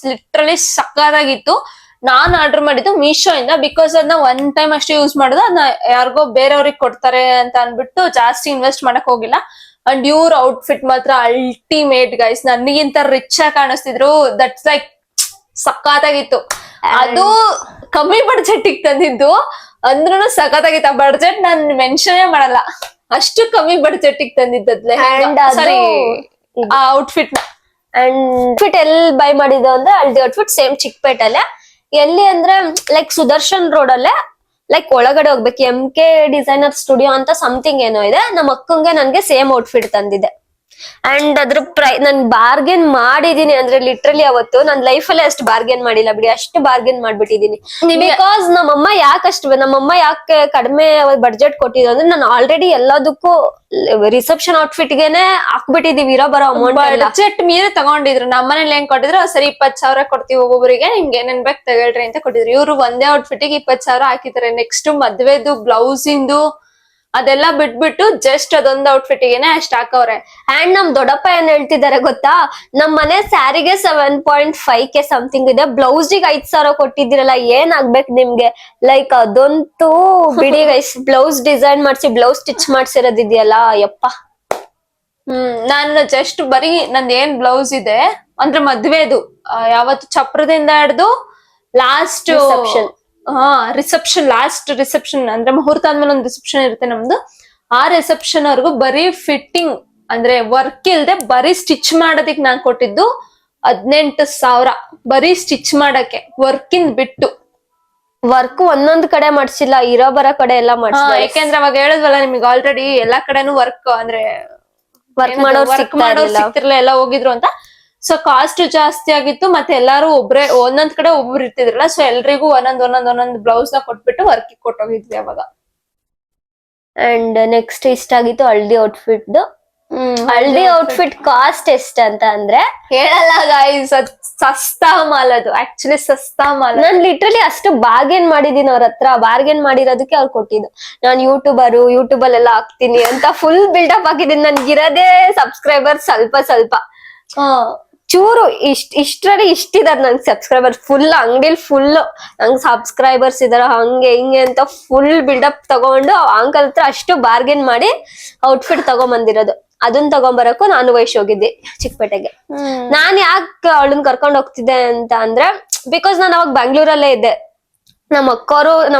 ಲಿಟ್ರಲಿ ಸಕ್ಕತ್ತಾಗಿತ್ತು. ನಾನ್ ಆರ್ಡರ್ ಮಾಡಿದ್ದು ಮೀಶೋ ಇಂದ, ಬಿಕಾಸ್ ಅದನ್ನ ಒನ್ ಟೈಮ್ ಅಷ್ಟೇ ಯೂಸ್ ಮಾಡೋದು. ಅದನ್ನ ಯಾರಿಗೋ ಬೇರೆಯವ್ರಿಗೆ ಕೊಡ್ತಾರೆ ಅಂತ ಅನ್ಬಿಟ್ಟು ಜಾಸ್ತಿ ಇನ್ವೆಸ್ಟ್ ಮಾಡಕ್ ಹೋಗಿಲ್ಲ. ಅಂಡ್ ಇವ್ರ ಔಟ್ಫಿಟ್ ಮಾತ್ರ ಅಲ್ಟಿಮೇಟ್ ಗೈಸ್. ನನಗಿಂತ ರಿಚ್ ಆಗಿ ಕಾಣಿಸ್ತಿದ್ರು. That's like ಸಕ್ಕತ್ತಾಗಿತ್ತು. ಅದು ಕಮ್ಮಿ ಬಡ್ಜೆಟ್ ತಂದಿದ್ದು ಅಂದ್ರೂ ಸಖತ್ತಾಗಿತ್ತು. ಆ ಬಡ್ಜೆಟ್ ನಾನ್ ಮೆನ್ಷನ್ ಮಾಡಲ್ಲ, ಅಷ್ಟು ಕಮ್ಮಿ ಬಡ್ಜೆಟ್ ತಂದಿದ್ದದ್ಲೆ ಆ ಔಟ್ಫಿಟ್ ನ. ಅಂಡ್ ಔಟ್ಫಿಟ್ ಎಲ್ಲಿ ಬೈ ಮಾಡಿದ್ದು ಅಂದ್ರೆ ಹಲ್ದಿ ಔಟ್ಫಿಟ್ ಸೇಮ್ ಚಿಕ್ಕಪೇಟೆಲ್ಲೇ. ಎಲ್ಲಿ ಅಂದ್ರೆ ಲೈಕ್ ಸುದರ್ಶನ್ ರೋಡ್ ಅಲ್ಲೇ, ಲೈಕ್ ಒಳಗಡೆ ಹೋಗ್ಬೇಕು. MK ಡಿಸೈನರ್ ಸ್ಟುಡಿಯೋ ಅಂತ ಸಮಥಿಂಗ್ ಏನೋ ಇದೆ. ನಮ್ಮ ಅಕ್ಕಂಗೆ ನನ್ಗೆ ಸೇಮ್ ಔಟ್ಫಿಟ್ ತಂದಿದೆ. ಅಂಡ್ ಅದ್ರ ನನ್ ಬಾರ್ಗೇನ್ ಮಾಡಿದೀನಿ ಅಂದ್ರೆ ಲಿಟ್ರಲಿ ಅವತ್ತು ನನ್ ಲೈಫ್ ಅಲ್ಲೇ ಅಷ್ಟು ಬಾರ್ಗೇನ್ ಮಾಡಿಲ್ಲ ಬಿಡಿ, ಅಷ್ಟು ಬಾರ್ಗೇನ್ ಮಾಡ್ಬಿಟ್ಟಿದೀನಿ. ಬಿಕಾಸ್ ನಮ್ಮಮ್ಮ ಯಾಕೆ ಕಡಿಮೆ ಬಡ್ಜೆಟ್ ಕೊಟ್ಟಿದ್ದು ಅಂದ್ರೆ, ನಾನು ಆಲ್ರೆಡಿ ಎಲ್ಲದಕ್ಕೂ ರಿಸೆಪ್ಷನ್ ಔಟ್ಫಿಟ್ ಗೆನೆ ಹಾಕ್ಬಿಟ್ಟಿದೀವಿ ಇರೋ ಬರೋ ಅಮೌಂಟ್. ಬಡ್ಜೆಟ್ ಮೀರಿ ತಗೊಂಡಿದ್ರು. ನಮ್ಮನೇಲಿ ಹೆಂಗ್ ಕೊಟ್ಟಿದ್ರು, ಸರಿ 20,000 ಕೊಡ್ತೀವಿ ಒಬ್ಬೊಬ್ಬರಿಗೆ, ನಿಮ್ಗೆ ಏನೇನ್ ಬೇಕು ತಗೊಳ್ರಿ ಅಂತ ಕೊಟ್ಟಿದ್ರು. ಇವ್ರು ಒಂದೇ ಔಟ್ಫಿಟ್ ಗೆ 20,000 ಹಾಕಿದ್ದಾರೆ. ನೆಕ್ಸ್ಟ್ ಮದ್ವೆದು ಬ್ಲೌಸ್ ಇಂದು ಅದೆಲ್ಲ ಬಿಟ್ಬಿಟ್ಟು ಜಸ್ಟ್ ಅದೊಂದು ಔಟ್ಫಿಟ್ ಗೆನೆ ಅಷ್ಟ್ ಹಾಕವ್ರೆ. ಅಂಡ್ ನಮ್ ದೊಡ್ಡಪ್ಪ ಏನ್ ಹೇಳ್ತಿದ್ದಾರೆ ಗೊತ್ತಾ, ನಮ್ ಮನೆ ಸ್ಯಾರಿಗೆ 7.5K ಸಮಥಿಂಗ್ ಇದೆ, ಬ್ಲೌಸಿಗೆ 5,000 ಕೊಟ್ಟಿದ್ದೀರಲ್ಲ, ಏನ್ ಆಗ್ಬೇಕು ನಿಮ್ಗೆ? ಲೈಕ್ ಅದಂತೂ ಬಿಡಿ ಗೈಸ್. ಬ್ಲೌಸ್ ಡಿಸೈನ್ ಮಾಡ್ಸಿ ಬ್ಲೌಸ್ ಸ್ಟಿಚ್ ಮಾಡ್ಸಿರೋದಿದೆಯಲ್ಲ ಯಪ್ಪ. ನಾನು ಜಸ್ಟ್ ಬರೀ ನಂದ್ ಏನ್ ಬ್ಲೌಸ್ ಇದೆ ಅಂದ್ರೆ ಮದ್ವೆದು, ಯಾವತ್ತು ಚಪ್ರದಿಂದ ಹಿಡ್ದು ಲಾಸ್ಟ್ ರಿಸೆಪ್ಷನ್, ಲಾಸ್ಟ್ ರಿಸೆಪ್ಷನ್ ಅಂದ್ರೆ ಮುಹೂರ್ತ ಆದ್ಮೇಲೆ ಒಂದು ರಿಸೆಪ್ಷನ್ ಇರುತ್ತೆ ನಮ್ದು. ಆ ರಿಸೆಪ್ಷನ್ ವರ್ಗು ಬರೀ ಫಿಟ್ಟಿಂಗ್ ಅಂದ್ರೆ ವರ್ಕ್ ಇಲ್ದೆ ಬರೀ ಸ್ಟಿಚ್ ಮಾಡೋದಿಕ್ ನಾನ್ ಕೊಟ್ಟಿದ್ದು 18,000 ಬರೀ ಸ್ಟಿಚ್ ಮಾಡಕ್ಕೆ, ವರ್ಕಿಂಗ್ ಬಿಟ್ಟು. ವರ್ಕ್ ಒಂದೊಂದ್ ಕಡೆ ಮಾಡ್ಸಿಲ್ಲ, ಇರೋ ಬರೋ ಕಡೆ ಎಲ್ಲ ಮಾಡ್ಸಿಲ್ಲ. ಯಾಕೆಂದ್ರೆ ಅವಾಗ ಹೇಳಿದ್ವಲ್ಲ ನಿಮ್ಗೆ ಆಲ್ರೆಡಿ ಎಲ್ಲಾ ಕಡೆನೂ ವರ್ಕ್ ಅಂದ್ರೆ ವರ್ಕ್ ಮಾಡೋರು ಸಿಕ್ತಿರ್ಲಿಲ್ಲ, ಎಲ್ಲ ಹೋಗಿದ್ರು ಅಂತ. ಸೊ ಕಾಸ್ಟ್ ಜಾಸ್ತಿ ಆಗಿತ್ತು. ಮತ್ತೆ ಎಲ್ಲಾರು ಒಂದೊಂದ್ ಕಡೆ ಒಬ್ರು ಇರ್ತಿದ್ರಲ್ಲ, ಸೊ ಎಲ್ರಿಗೂ ಒಂದೊಂದ್ ಬ್ಲೌಸ್ ನ ಕೊಟ್ಬಿಟ್ಟು ವರ್ಕ್ ಕೊಟ್ಟೋಗಿದ್ವಿ ಅವಾಗ. ಅಂಡ್ ನೆಕ್ಸ್ಟ್ ಇಷ್ಟ ಆಗಿತ್ತು ಹಲ್ದಿ ಔಟ್ಫಿಟ್. ಹಲ್ದಿ ಔಟ್ಫಿಟ್ ಕಾಸ್ಟ್ ಎಷ್ಟ ಅಂತ ಅಂದ್ರೆ ಹೇಳಲ್ಲ ಗಾಯ್ಸ್, ಸಸ್ತಾ ಮಾಲ್ ಅದು. ಆಕ್ಚುಲಿ ಸಸ್ತಾ ಮಾಲ್. ನಾನ್ ಲಿಟ್ರಲಿ ಅಷ್ಟು ಬಾರ್ಗೇನ್ ಮಾಡಿದೀನಿ ಅವ್ರ ಹತ್ರ. ಬಾರ್ಗೇನ್ ಮಾಡಿರೋದಕ್ಕೆ ಅವ್ರು ಕೊಟ್ಟಿದ್ದು. ನಾನ್ ಯೂಟ್ಯೂಬ್ ಅಲ್ಲೆಲ್ಲ ಹಾಕ್ತೀನಿ ಅಂತ ಫುಲ್ ಬಿಲ್ಡಪ್ ಹಾಕಿದೀನಿ. ನನ್ಗಿರೋದೇ ಸಬ್ಸ್ಕ್ರೈಬರ್ ಸ್ವಲ್ಪ ಚೂರು ಇಷ್ಟರಲ್ಲಿ ಇಷ್ಟಿದಾರೆ ನಂಗೆ ಸಬ್ಸ್ಕ್ರೈಬರ್. ಫುಲ್ ಅಂಗಡಿಲಿ ಫುಲ್ ನಂಗೆ ಸಬ್ಸ್ಕ್ರೈಬರ್ಸ್ ಇದಾರ ಹಂಗೆ ಹಿಂಗೆ ಅಂತ ಫುಲ್ ಬಿಲ್ಡಪ್ ತಗೊಂಡು ಅಂಕಲ್ ಹತ್ರ ಅಷ್ಟು ಬಾರ್ಗೇನ್ ಮಾಡಿ ಔಟ್ಫಿಟ್ ತಗೊಂಬಂದಿರೋದು. ಅದನ್ನ ತಗೊಂಬರಕ್ಕೂ ನಾನು ವೈಶ್ ಹೋಗಿದ್ದೆ ಚಿಕ್ಕಪೇಟೆಗೆ. ನಾನ್ ಯಾಕೆ ಅವಳನ್ನ ಕರ್ಕೊಂಡ್ ಹೋಗ್ತಿದ್ದೆ ಅಂತ ಅಂದ್ರೆ, ಬಿಕಾಸ್ ನಾನು ಅವಾಗ ಬೆಂಗಳೂರಲ್ಲೇ ಇದ್ದೆ. ನಮ್ಮ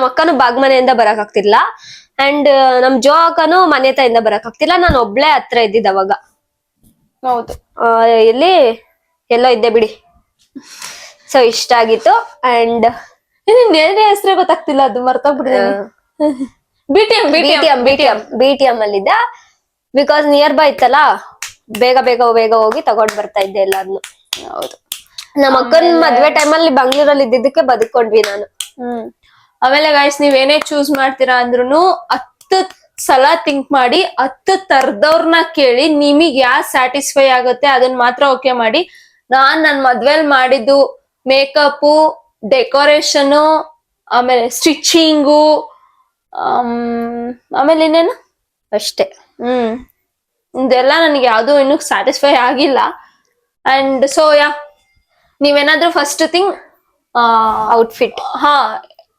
ಅಕ್ಕನು ಬಾಗ್ಮನೆಯಿಂದ ಬರಕ್ ಆಗ್ತಿಲ್ಲ ಅಂಡ್ ನಮ್ ಜೋ ಅಕ್ಕನು ಮನೆ ತಾಯಿಂದ ಬರಕ್ ಆಗ್ತಿಲ್ಲ. ನಾನು ಒಬ್ಳೆ ಹತ್ರ ಇದ್ದಿದ್ದ ಅವಾಗ. ಹೌದು. ಎಲ್ಲಿ ಎಲ್ಲೋ ಇದ್ದೆ ಬಿಡಿ. ಸೊ ಇಷ್ಟ ಆಗಿತ್ತು ಅಂಡ್ ನೇರ ಹೆಸರೇ ಗೊತ್ತಾಗ್ತಿಲ್ಲ, ಅದು ಮರ್ತೋಗ್ಬಿಟ್ಟಿದೆ. BTM ಅಲ್ಲಿದ್ದ. ಬಿಕಾಸ್ ನಿಯರ್ ಬೈ ಇತ್ತಲ್ಲ, ಬೇಗ ಹೋಗಿ ತಗೊಂಡ್ ಬರ್ತಾ ಇದ್ದೆ ಎಲ್ಲಾದ್ನು. ಹೌದು. ನಮ್ಮ ಅಕ್ಕನ ಮದ್ವೆ ಟೈಮಲ್ಲಿ ಬೆಂಗಳೂರಲ್ಲಿ ಇದ್ದಿದ್ದಕ್ಕೆ ಬದುಕೊಂಡ್ವಿ ನಾನು. ಆಮೇಲೆ ಗೈಸ್, ನೀವ್ ಏನೇ ಚೂಸ್ ಮಾಡ್ತೀರಾ ಅಂದ್ರೂ 10 ಸಲ ಥಿಂಕ್ ಮಾಡಿ 10 ತರದವ್ರನ್ನ ಕೇಳಿ ನಿಮಗ್ ಯಾವ ಸ್ಯಾಟಿಸ್ಫೈ ಆಗುತ್ತೆ ಅದನ್ನ ಮಾತ್ರ ಓಕೆ ಮಾಡಿ. ನನ್ ಮದ್ವೆಲ್ ಮಾಡಿದ್ದು ಮೇಕಪ್, ಡೆಕೋರೇಷನ್, ಆಮೇಲೆ ಸ್ಟಿಚಿಂಗು, ಆಮೇಲೆ ಇನ್ನೇನು ಅಷ್ಟೇ. ಇದೆಲ್ಲ ನನಗೆ ಯಾವ್ದು ಇನ್ನೂ ಸ್ಯಾಟಿಸ್ಫೈ ಆಗಿಲ್ಲ. ಅಂಡ್ ಸೊ ನೀವೇನಾದ್ರೂ ಫಸ್ಟ್ ಥಿಂಗ್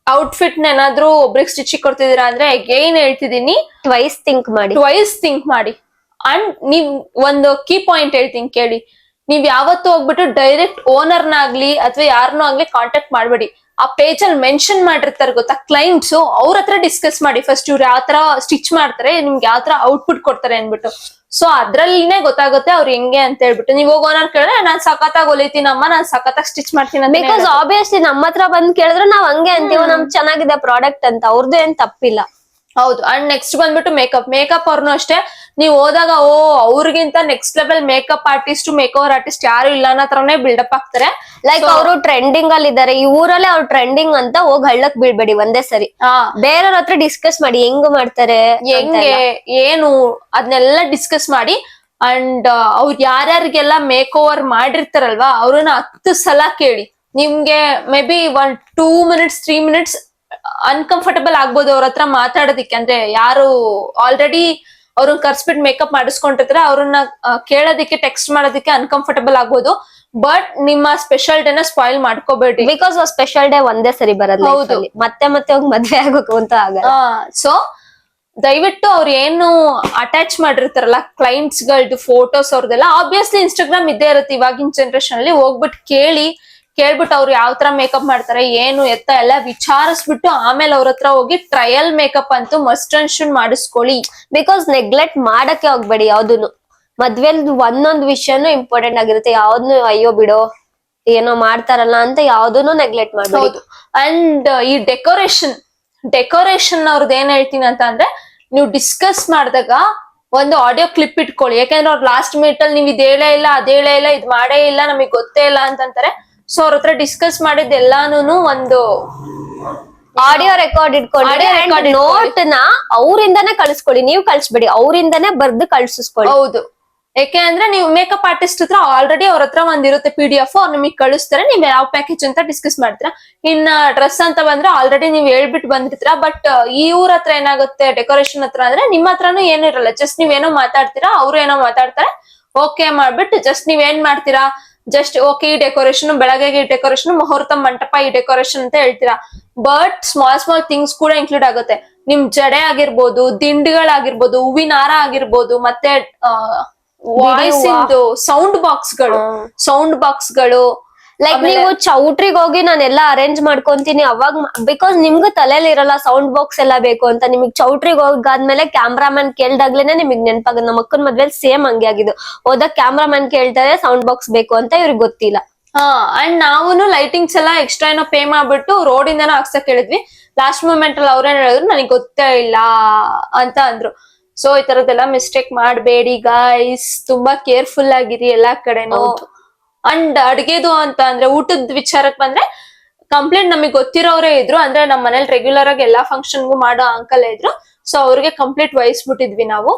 ಔಟ್ಫಿಟ್ ಏನಾದ್ರೂ ಒಬ್ರಿಗೆ ಸ್ಟಿಚಿಂಗ್ ಕೊಡ್ತಿದೀರಾ ಅಂದ್ರೆ ಅಗೈನ್ ಹೇಳ್ತಿದೀನಿ, ಟ್ವೈಸ್ ಥಿಂಕ್ ಮಾಡಿ. ಅಂಡ್ ನೀವ್ ಒಂದು ಕೀ ಪಾಯಿಂಟ್ ಹೇಳ್ತೀನಿ ಕೇಳಿ. ನೀವ್ ಯಾವತ್ತೂ ಹೋಗ್ಬಿಟ್ಟು ಡೈರೆಕ್ಟ್ ಓನರ್ನಾಗ್ಲಿ ಅಥವಾ ಯಾರನ್ನೂ ಆಗ್ಲಿ ಕಾಂಟ್ಯಾಕ್ಟ್ ಮಾಡ್ಬೇಡಿ. ಆ ಪೇಜ್ ಅಲ್ಲಿ ಮೆನ್ಷನ್ ಮಾಡಿರ್ತಾರೆ ಗೊತ್ತಾ ಕ್ಲೈಂಟ್ಸ್, ಅವ್ರ ಹತ್ರ ಡಿಸ್ಕಸ್ ಮಾಡಿ ಫಸ್ಟ್. ಇವ್ರು ಯಾವ ತರ ಸ್ಟಿಚ್ ಮಾಡ್ತಾರೆ, ನಿಮ್ಗೆ ಯಾವ ತರ ಔಟ್ಪುಟ್ ಕೊಡ್ತಾರೆ ಅನ್ಬಿಟ್ಟು. ಸೊ ಅದ್ರಲ್ಲಿನೇ ಗೊತ್ತಾಗುತ್ತೆ ಅವ್ರು ಹೆಂಗೆ ಅಂತ ಹೇಳ್ಬಿಟ್ಟು. ನೀವ್ ಹೋಗಿ ಓನರ್ ಕೇಳಿದ್ರೆ ನಾನ್ ಸಖತ್ತಾಗಿ ಹೊಲಿತೀನಮ್ಮ, ನಾನ್ ಸಖತ್ತಾಗಿ ಸ್ಟಿಚ್ ಮಾಡ್ತೀನಿ. ಬಿಕಾಸ್ ಆಬ್ವಿಯಸ್ಲಿ ನಮ್ಮ ಹತ್ರ ಬಂದ್ ಕೇಳಿದ್ರೆ ನಾವ್ ಹಂಗೆ ಅಂತೀವಿ, ನಮ್ ಚೆನ್ನಾಗಿದೆ ಪ್ರಾಡಕ್ಟ್ ಅಂತ. ಅವ್ರದ್ದು ಏನ್ ತಪ್ಪಿಲ್ಲ. ಹೌದು. ಅಂಡ್ ನೆಕ್ಸ್ಟ್ ಬಂದ್ಬಿಟ್ಟು ಮೇಕಪ್ ಅವ್ರನ್ನು ಅಷ್ಟೇ. ನೀವ್ ಹೋದಾಗ ಅವ್ರಿಗಿಂತ next level makeup artist, makeover artist ಯಾರು ಇಲ್ಲ ಅನ್ನೋ ತರನೇ ಬಿಲ್ಡಪ್ ಆಗ್ತಾರೆ. ಲೈಕ್ ಅವರು ಟ್ರೆಂಡಿಂಗ್ ಅಲ್ಲಿ ಇದಾರೆ, ಈ ಊರಲ್ಲೇ ಅವ್ರು ಟ್ರೆಂಡಿಂಗ್ ಅಂತ ಹೋಗಿ ಹಳ್ಳಕ್ ಬೀಳ್ಬೇಡಿ ಒಂದೇ ಸರಿ. ಬೇರೆಯವ್ರ ಹತ್ರ ಡಿಸ್ಕಸ್ ಮಾಡಿ ಹೆಂಗ್ ಮಾಡ್ತಾರೆ, ಹೆಂಗೆ ಏನು ಅದನ್ನೆಲ್ಲ ಡಿಸ್ಕಸ್ ಮಾಡಿ. ಅಂಡ್ ಅವ್ರು ಯಾರ್ಯಾರಿಗೆಲ್ಲ ಮೇಕ್ ಓವರ್ ಮಾಡಿರ್ತಾರಲ್ವಾ ಅವ್ರನ್ನ 10 ಸಲ ಕೇಳಿ. ನಿಮ್ಗೆ may be 2 minutes 3 minutes uncomfortable ಆಗ್ಬೋದು ಅವ್ರ ಹತ್ರ ಮಾತಾಡೋದಿಕ್ಕೆ. ಅಂದ್ರೆ ಯಾರು ಆಲ್ರೆಡಿ ಅವ್ರನ್ನ ಕರ್ಸ್ಬಿಟ್ಟು ಮೇಕಪ್ ಮಾಡಿಸ್ಕೊಂಡಿರ್ತಾರೆ ಅವ್ರನ್ನ ಕೇಳೋದಿಕ್ಕೆ, ಟೆಕ್ಸ್ಟ್ ಮಾಡೋದಿಕ್ಕೆ ಅನ್ಕಂಫರ್ಟಬಲ್ ಆಗ್ಬೋದು. ಬಟ್ ನಿಮ್ಮ ಸ್ಪೆಷಲ್ ಡೇನ ಸ್ಪಾಯಿಲ್ ಮಾಡ್ಕೋಬೇಡಿ. ಬಿಕಾಸ್ ಸ್ಪೆಷಲ್ ಡೇ ಒಂದೇ ಸರಿ ಬರೋದು. ಹೌದು. ಮತ್ತೆ ಹೋಗಿ ಮದ್ವೆ ಆಗೋಕು ಅಂತ ಆಗಲ್ಲ. ಸೊ ದಯವಿಟ್ಟು ಅವ್ರು ಏನು ಅಟ್ಯಾಚ್ ಮಾಡಿರ್ತಾರಲ್ಲ ಕ್ಲೈಂಟ್ಸ್ ಗಳದ್ದು ಫೋಟೋಸ್ ಅವ್ರದೆಲ್ಲ ಆಬ್ವಿಯಸ್ಲಿ ಇನ್ಸ್ಟಾಗ್ರಾಮ್ ಇದ್ದೇ ಇರುತ್ತೆ ಇವಾಗಿನ ಜನರೇಷನ್ ಅಲ್ಲಿ. ಹೋಗ್ಬಿಟ್ಟು ಕೇಳ್ಬಿಟ್ಟು ಅವ್ರು ಯಾವ ತರ ಮೇಕಪ್ ಮಾಡ್ತಾರೆ ಏನು ಎತ್ತ ಎಲ್ಲ ವಿಚಾರಿಸ್ಬಿಟ್ಟು ಆಮೇಲೆ ಅವ್ರ ಹತ್ರ ಹೋಗಿ ಟ್ರಯಲ್ ಮೇಕಪ್ ಅಂತೂ ಮಸ್ಟ್ ಅಂಡ್ ಶುಡ್ ಮಾಡಿಸ್ಕೊಳ್ಳಿ. ಬಿಕಾಸ್ ನೆಗ್ಲೆಕ್ಟ್ ಮಾಡಕ್ಕೆ ಹೋಗ್ಬೇಡಿ ಯಾವ್ದನ್ನು. ಮದ್ವೆಲ್ ಒಂದೊಂದ್ ವಿಷಯನೂ ಇಂಪಾರ್ಟೆಂಟ್ ಆಗಿರುತ್ತೆ. ಯಾವ್ದನ್ನು ಅಯ್ಯೋ ಬಿಡೋ ಏನೋ ಮಾಡ್ತಾರಲ್ಲ ಅಂತ ಯಾವ್ದನ್ನು ನೆಗ್ಲೆಕ್ಟ್ ಮಾಡ್ಬೋದು. ಅಂಡ್ ಈ ಡೆಕೋರೇಷನ್ ಅವ್ರದ್ದು ಏನ್ ಹೇಳ್ತೀನಿ ಅಂತ ಅಂದ್ರೆ, ನೀವು ಡಿಸ್ಕಸ್ ಮಾಡಿದಾಗ ಒಂದು ಆಡಿಯೋ ಕ್ಲಿಪ್ ಇಟ್ಕೊಳ್ಳಿ. ಯಾಕಂದ್ರೆ ಅವ್ರು ಲಾಸ್ಟ್ ಮಿನಿಟ್ ಅಲ್ಲಿ ನೀವ್ ಇದ್ ಹೇಳೇ ಇಲ್ಲ, ಅದ್ ಹೇಳೇ ಇಲ್ಲ, ಇದ್ ಮಾಡೇ ಇಲ್ಲ, ನಮಗ್ ಗೊತ್ತೇ ಇಲ್ಲ ಅಂತಂತಾರೆ. ಸೊ ಅವ್ರ ಹತ್ರ ಡಿಸ್ಕಸ್ ಮಾಡಿದ್ದೆಲ್ಲಾನು ಒಂದು ಆಡಿಯೋ ರೆಕಾರ್ಡ್ ಇಟ್ಕೊಳ್ಳಿ. ನೋಟ್ ನ ಅವರಿಂದಾನೇ ಕಳಿಸ್ಕೊಳ್ಳಿ, ನೀವು ಕಳ್ಸ್ಬೇಡಿ, ಅವರಿಂದಾನೇ ಬರ್ದು ಕಳ್ಸಿಸ್ಕೊಳ್ಳಿ. ಹೌದು. ಯಾಕೆ ಅಂದ್ರೆ ನೀವು ಮೇಕಪ್ ಆರ್ಟಿಸ್ಟ್ ಹತ್ರ ಆಲ್ರೆಡಿ ಅವ್ರ ಹತ್ರ ಒಂದಿರುತ್ತೆ PDF, ಅವ್ರು ನಿಮಗೆ ಕಳಿಸ್ತಾರೆ. ನೀವ್ ಯಾವ ಪ್ಯಾಕೇಜ್ ಅಂತ ಡಿಸ್ಕಸ್ ಮಾಡ್ತೀರಾ. ಇನ್ನ ಡ್ರೆಸ್ ಅಂತ ಬಂದ್ರೆ ಆಲ್ರೆಡಿ ನೀವ್ ಹೇಳ್ಬಿಟ್ಟು ಬಂದಿರ್ತೀರಾ. ಬಟ್ ಈ ಊರ್ ಹತ್ರ ಏನಾಗುತ್ತೆ ಡೆಕೋರೇಷನ್ ಹತ್ರ ಅಂದ್ರೆ ನಿಮ್ಮ ಹತ್ರನು ಏನು ಇರಲ್ಲ. ಜಸ್ಟ್ ನೀವೇನೋ ಮಾತಾಡ್ತೀರಾ, ಅವ್ರು ಏನೋ ಮಾತಾಡ್ತಾರೆ, ಓಕೆ ಮಾಡ್ಬಿಟ್ಟು ಜಸ್ಟ್ ನೀವ್ ಏನ್ ಮಾಡ್ತೀರಾ, ಜಸ್ಟ್ ಓಕೆ ಈ ಡೆಕೋರೇಷನ್, ಬೆಳಗ್ಗೆಗೆ ಈ ಡೆಕೋರೇಷನ್, ಮುಹೂರ್ತ ಮಂಟಪ ಈ ಡೆಕೋರೇಷನ್ ಅಂತ ಹೇಳ್ತೀರಾ. ಬಟ್ ಸ್ಮಾಲ್ ಥಿಂಗ್ಸ್ ಕೂಡ ಇನ್ಕ್ಲೂಡ್ ಆಗುತ್ತೆ. ನಿಮ್ ಜಡೆ ಆಗಿರ್ಬೋದು, ದಿಂಡಿಗಳಾಗಿರ್ಬೋದು, ಹೂವಿನ ಹಾರ ಆಗಿರ್ಬೋದು, ಮತ್ತೆ ವಾಯ್ಸ್ ಇಂದು ಸೌಂಡ್ ಬಾಕ್ಸ್ ಗಳು ಲೈಕ್ ನೀವು ಚೌಟ್ರಿಗೆ ಹೋಗಿ ನಾನೆಲ್ಲ ಅರೇಂಜ್ ಮಾಡ್ಕೊಂತೀನಿ ಅವಾಗ. ಬಿಕಾಸ್ ನಿಮ್ಗೂ ತಲೆಯಲ್ಲಿ ಇರಲ್ಲ ಸೌಂಡ್ ಬಾಕ್ಸ್ ಎಲ್ಲ ಬೇಕು ಅಂತ. ನಿಮಗ್ ಚೌಟ್ರಿಗೆ ಹೋಗಾದ್ಮೇಲೆ ಕ್ಯಾಮ್ರಾಮನ್ ಕೇಳ್ದಾಗ್ಲೇನೆ ನಿಮಗ್ ನೆನಪಾಗ. ನಮ್ಮ ಅಕ್ಕನ ಮದ್ವೆಲ್ ಸೇಮ್ ಹಂಗೆ ಆಗಿದ್ದು. ಹೋದಾಗ ಕ್ಯಾಮ್ರಾಮನ್ ಕೇಳ್ತಾರೆ ಸೌಂಡ್ ಬಾಕ್ಸ್ ಬೇಕು ಅಂತ, ಇವ್ರಿಗೆ ಗೊತ್ತಿಲ್ಲ. ಅಂಡ್ ನಾವುನು ಲೈಟಿಂಗ್ಸ್ ಎಲ್ಲ ಎಕ್ಸ್ಟ್ರಾ ಏನೋ ಪೇ ಮಾಡ್ಬಿಟ್ಟು ರೋಡ್ ಇಂದಾನ ಹಾಕ್ಸಕ್ ಹೇಳಿದ್ವಿ. ಲಾಸ್ಟ್ ಮೂಮೆಂಟ್ ಅಲ್ಲಿ ಅವ್ರೇನ್ ಹೇಳಿದ್ರು, ನನಗೆ ಗೊತ್ತೇ ಇಲ್ಲ ಅಂತ ಅಂದ್ರು. ಸೊ ಈ ತರದೆಲ್ಲ ಮಿಸ್ಟೇಕ್ ಮಾಡಬೇಡಿ ಗೈಸ್, ತುಂಬಾ ಕೇರ್ಫುಲ್ ಆಗಿರಿ ಎಲ್ಲಾ ಕಡೆನೂ. ಅಂಡ್ ಅಡ್ಗೆದು ಅಂತ ಅಂದ್ರೆ ಊಟದ ವಿಚಾರಕ್ಕೆ ಬಂದ್ರೆ ಕಂಪ್ಲೇಂಟ್ ನಮಗೆ ಗೊತ್ತಿರೋರೇ ಇದ್ರು. ಅಂದ್ರೆ ನಮ್ ಮನೇಲಿ ರೆಗ್ಯುಲರ್ ಆಗಿ ಎಲ್ಲಾ ಫಂಕ್ಷನ್ಗೂ ಮಾಡೋ ಅಂಕಲ್ ಇದ್ರು. ಸೊ ಅವ್ರಿಗೆ ಕಂಪ್ಲೀಟ್ ವಹಿಸ್ಬಿಟ್ಟಿದ್ವಿ ನಾವು.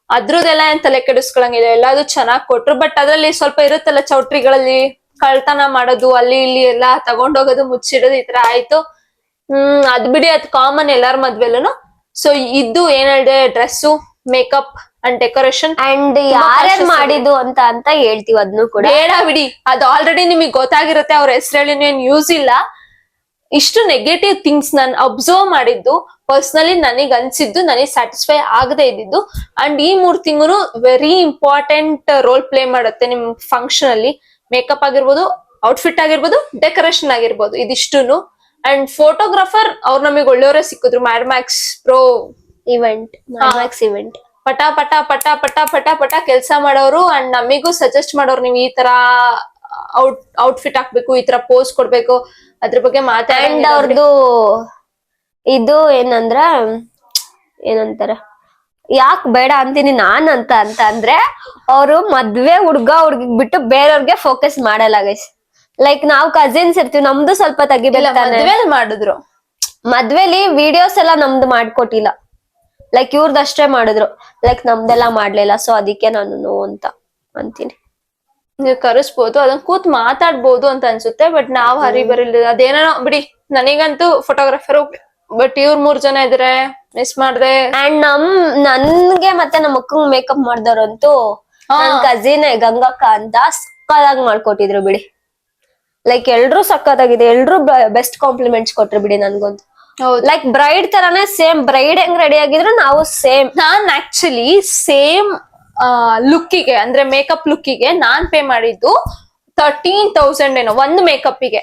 ಅದ್ರದ್ದೆಲ್ಲ ಏನ್ ತಲೆ ಕೆಡಿಸ್ಕೊಳಂಗಿಲ್ಲ, ಎಲ್ಲಾದು ಚೆನ್ನಾಗ್ ಕೊಟ್ರು. ಬಟ್ ಅದ್ರಲ್ಲಿ ಸ್ವಲ್ಪ ಇರುತ್ತಲ್ಲ ಚೌಟ್ರಿಗಳಲ್ಲಿ ಕಳ್ತನ ಮಾಡೋದು, ಅಲ್ಲಿ ಇಲ್ಲಿ ಎಲ್ಲಾ ತಗೊಂಡೋಗೋದು, ಮುಚ್ಚಿಡೋದು, ಈ ತರ ಆಯ್ತು. ಅದ್ ಬಿಡಿ, ಅದ್ ಕಾಮನ್ ಎಲ್ಲಾರ ಮದ್ವೆಲ್ಲೂನು. ಸೊ ಇದು ಏನ್ ಹೇಳಿದೆ, dress, makeup and decoration and ಯಾರ್ಯಾರು ಮಾಡಿದ್ದು ಅಂತ ಹೇಳ್ತೀವಿ. ಅದನ್ನು ಕೂಡ ಬೇಡ ಬಿಡಿ, ಅದು ಆಲ್ರೆಡಿ ನಿಮಗೆ ಗೊತ್ತಾಗಿರುತ್ತೆ. ಅವ್ರ ಹೆಸರೇಳಿ ಏನ್ ಯೂಸ್ ಇಲ್ಲ. ಇಷ್ಟು ನೆಗೆಟಿವ್ ಥಿಂಗ್ಸ್ ನಾನು ಅಬ್ಸರ್ವ್ ಮಾಡಿದ್ದು, ಪರ್ಸನಲಿ ನನಗ್ ಅನ್ಸಿದ್ದು, ನನಗೆ ಸ್ಯಾಟಿಸ್ಫೈ ಆಗದೆ ಇದ್ದಿದ್ದು. ಅಂಡ್ ಈ 3 ತಿಂಗಳು ವೆರಿ ಇಂಪಾರ್ಟೆಂಟ್ ರೋಲ್ ಪ್ಲೇ ಮಾಡುತ್ತೆ ನಿಮ್ ಫಂಕ್ಷನ್ ಅಲ್ಲಿ. ಮೇಕಪ್ ಆಗಿರ್ಬೋದು, ಔಟ್ಫಿಟ್ ಆಗಿರ್ಬೋದು, ಡೆಕೋರೇಷನ್ ಆಗಿರ್ಬೋದು, ಇದಿಷ್ಟುನು. ಅಂಡ್ ಫೋಟೋಗ್ರಾಫರ್ ಅವ್ರು ನಮಗೆ ಒಳ್ಳೆಯವರೇ ಸಿಕ್ಕಿದ್ರು. ಮ್ಯಾಡ್ ಮ್ಯಾಕ್ಸ್ ಪ್ರೋ ಇವೆಂಟ್ ಪಟ ಪಟ ಪಟ ಪಟ ಪಟ ಪಟ ಕೆಲಸ ಮಾಡೋರು. ಅಂಡ್ ನಮಿಗೂ ಸಜೆಸ್ಟ್ ಮಾಡೋರು, ನೀವು ಈ ತರ ಔಟ್ಫಿಟ್ ಹಾಕ್ಬೇಕು, ಈ ತರ ಪೋಸ್ ಕೊಡ್ಬೇಕು, ಅದ್ರ ಬಗ್ಗೆ ಅಂಡ್ ಮಾತಾಡಿ. ಅವ್ರದ್ದು ಇದು ಏನಂತಾರ, ಯಾಕ್ ಬೇಡ ಅಂತೀನಿ ನಾನ್ ಅಂತ ಅಂದ್ರೆ ಅವ್ರು ಮದ್ವೆ ಹುಡ್ಗಿಗ್ ಬಿಟ್ಟು ಬೇರೆಯವ್ರಿಗೆ ಫೋಕಸ್ ಮಾಡಲ್ಲ ಗೈಸ್. ಲೈಕ್ ನಾವ್ ಕಸಿನ್ಸ್ ಇರ್ತೀವಿ, ನಮ್ದು ಸ್ವಲ್ಪ ತೆಗಿಬೇಕಲ್ಲ. ಮದ್ವೆಲ್ ಮಾಡಿದ್ರು, ಮದ್ವೆಲಿ ವಿಡಿಯೋಸ್ ಎಲ್ಲ ನಮ್ದು ಮಾಡ್ಕೊಟ್ಟಿಲ್ಲ, ಲೈಕ್ ಇವ್ರದಷ್ಟೇ ಮಾಡಿದ್ರು, ಲೈಕ್ ನಮ್ದೆಲ್ಲ ಮಾಡ್ಲಿಲ್ಲ. ಸೊ ಅದಕ್ಕೆ ನಾನು ನೋ ಅಂತ ಅಂತೀನಿ. ನೀವು ಕರೆಸ್ಬೋದು, ಅದನ್ನ ಕೂತ್ ಮಾತಾಡ್ಬೋದು ಅಂತ ಅನ್ಸುತ್ತೆ. ಬಟ್ ನಾವ್ ಹರಿ ಬರಿಲ್ಲ, ಅದೇನೋ ಬಿಡಿ. ನನಗಂತೂ ಫೋಟೋಗ್ರಾಫರ್, ಬಟ್ ಇವ್ರ 3 ಜನ ಇದ್ರೆ ಮಿಸ್ ಮಾಡ್ದೆ. ಅಂಡ್ ನನ್ಗೆ ಮತ್ತೆ ನಮ್ಮ ಅಕ್ಕಂಗ್ ಮೇಕಪ್ ಮಾಡ್ದವ್ರಂತೂ ನನ್ ಕಸಿನ್ ಗಂಗಕ್ಕ ಅಂತ ಸಕ್ಕದಾಗಿ ಮಾಡ್ಕೊಟ್ಟಿದ್ರು ಬಿಡಿ. ಲೈಕ್ ಎಲ್ರು ಸಕ್ಕತ್ತಾಗಿದೆ, ಎಲ್ರು ಬೆಸ್ಟ್ ಕಾಂಪ್ಲಿಮೆಂಟ್ಸ್ ಕೊಟ್ರು ಬಿಡಿ ನನ್ಗೊಂದು. ಲೈಕ್ ಬ್ರೈಡ್ ತರಾನೇ ಸೇಮ್, ಬ್ರೈಡ್ ಹೆಂಗ್ ರೆಡಿ ಆಗಿದ್ರು ನಾವು ಸೇಮ್. ನಾನ್ ಆಕ್ಚುಲಿ ಸೇಮ್ ಲುಕ್ಕಿಗೆ, ಅಂದ್ರೆ ಮೇಕಪ್ ಲುಕ್ಕಿಗೆ ನಾನ್ ಪೇ ಮಾಡಿದ್ದು 13,000 ಏನೋ ಒಂದು ಮೇಕಪ್ಪಿಗೆ.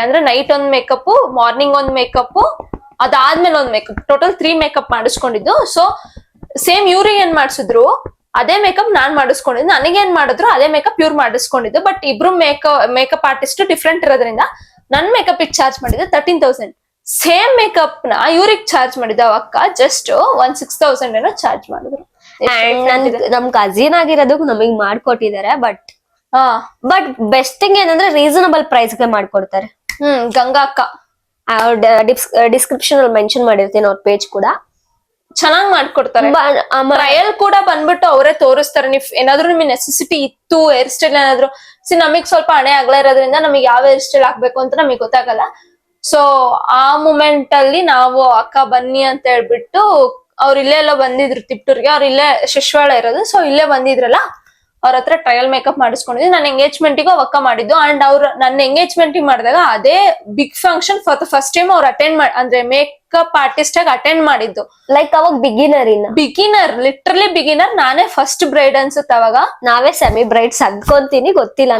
ಅಂದ್ರೆ ನೈಟ್ ಒಂದ್ ಮೇಕಪ್, ಮಾರ್ನಿಂಗ್ ಒಂದ್ ಮೇಕಪ್, ಅದಾದ್ಮೇಲೆ ಒಂದ್ ಮೇಕಪ್, ಟೋಟಲ್ 3 ಮೇಕಪ್ ಮಾಡಿಸ್ಕೊಂಡಿದ್ದು. ಸೊ ಸೇಮ್ ಇವ್ರಿಗೆ ಏನ್ ಮಾಡ್ಸಿದ್ರು ಅದೇ ಮೇಕಪ್ ನಾನ್ ಮಾಡಿಸ್ಕೊಂಡಿದ್ದು, ನನಗೇನ್ ಮಾಡಿದ್ರು ಅದೇ ಮೇಕಪ್ ಇವ್ರು ಮಾಡಿಸ್ಕೊಂಡಿದ್ದು. ಬಟ್ ಇಬ್ರು ಮೇಕಪ್ ಆರ್ಟಿಸ್ಟ್ ಡಿಫ್ರೆಂಟ್ ಇರೋದ್ರಿಂದ ನನ್ ಮೇಕಪ್ ಚಾರ್ಜ್ ಮಾಡಿದ್ದು 13,000. ಸೇಮ್ ಮೇಕಪ್ ನ ಇವ್ರಿಗೆ ಚಾರ್ಜ್ ಮಾಡಿದ ಅಕ್ಕ ಜಸ್ಟ್ 6,000 ಏನೋ ಚಾರ್ಜ್ ಮಾಡಿದ್ರು. ನಮ್ ಕಸಿನ್ ಆಗಿರೋದಕ್ಕೆ ನಮಗ್ ಮಾಡ್ಕೊಟ್ಟಿದ್ದಾರೆ. ಬಟ್ ಬೆಸ್ಟ್ ಥಿಂಗ್ ಏನಂದ್ರೆ ರೀಸನಬಲ್ ಪ್ರೈಸ್ ಗೆ ಮಾಡ್ಕೊಡ್ತಾರೆ. ಗಂಗಾ ಅಕ್ಕ ಡಿಸ್ಕ್ರಿಪ್ಷನ್ ಅಲ್ಲಿ ಮೆನ್ಷನ್ ಮಾಡಿರ್ತೀನಿ ಅವ್ರ ಪೇಜ್ ಕೂಡ. ಚೆನ್ನಾಗ್ ಮಾಡ್ಕೊಡ್ತಾರೆ. ಟ್ರಯಲ್ ಕೂಡ ಬಂದ್ಬಿಟ್ಟು ಅವರೇ ತೋರಿಸ್ತಾರೆ. ನೀವ್ ಏನಾದ್ರು ನಿಮಗೆ ನೆಸೆಸಿಟಿ ಇತ್ತು, ಹೇರ್ ಸ್ಟೈಲ್ ಏನಾದ್ರು ನಮಗ್ ಸ್ವಲ್ಪ ಹಣೆ ಅಗಲ ಇರೋದ್ರಿಂದ ನಮಗೆ ಯಾವ ಹೇರ್ ಸ್ಟೈಲ್ ಹಾಕ್ಬೇಕು ಅಂತ ನಮಗ್ ಗೊತ್ತಾಗಲ್ಲ. ಸೊ ಆ ಮೂಮೆಂಟ್ ಅಲ್ಲಿ ನಾವು ಅಕ್ಕ ಬನ್ನಿ ಅಂತ ಹೇಳ್ಬಿಟ್ಟು ಅವ್ರು ಇಲ್ಲೇ ಎಲ್ಲ ಬಂದಿದ್ರು ತಿಪ್ಟೂರ್ಗೆ. ಅವ್ರು ಇಲ್ಲೇ ಶಿಶ್ವಾಳ ಇರೋದು, ಸೊ ಇಲ್ಲೇ ಬಂದಿದ್ರಲ್ಲ, ಅವ್ರ ಹತ್ರ ಟ್ರಯಲ್ ಮೇಕಪ್ ಮಾಡಿಸ್ಕೊಂಡಿದ್ವಿ. ನನ್ನ ಎಂಗೇಜ್ಮೆಂಟಿಗೂ ಅಕ್ಕ ಮಾಡಿದ್ದು. ಅಂಡ್ ಅವ್ರು ನನ್ನ ಎಂಗೇಜ್ಮೆಂಟ್ ಮಾಡಿದಾಗ ಅದೇ big function for the first time ಅವ್ರು ಅಂದ್ರೆ ಮೇಕಪ್ ಆರ್ಟಿಸ್ಟ್ ಆಗಿ ಅಟೆಂಡ್ ಮಾಡಿದ್ದು. ಲೈಕ್ ಅವಾಗ ಬಿಗಿನರ್ ಲಿಟ್ರಲಿ ಬಿಗಿನರ್. ನಾನೇ ಫಸ್ಟ್ ಬ್ರೈಡ್ ಅನ್ಸುತ್ತೆ ಅವಾಗ. ನಾವೇ ಸೆಮಿ ಬ್ರೈಡ್ಸ್ ಅನ್ಕೊಂತೀನಿ, ಗೊತ್ತಿಲ್ಲ.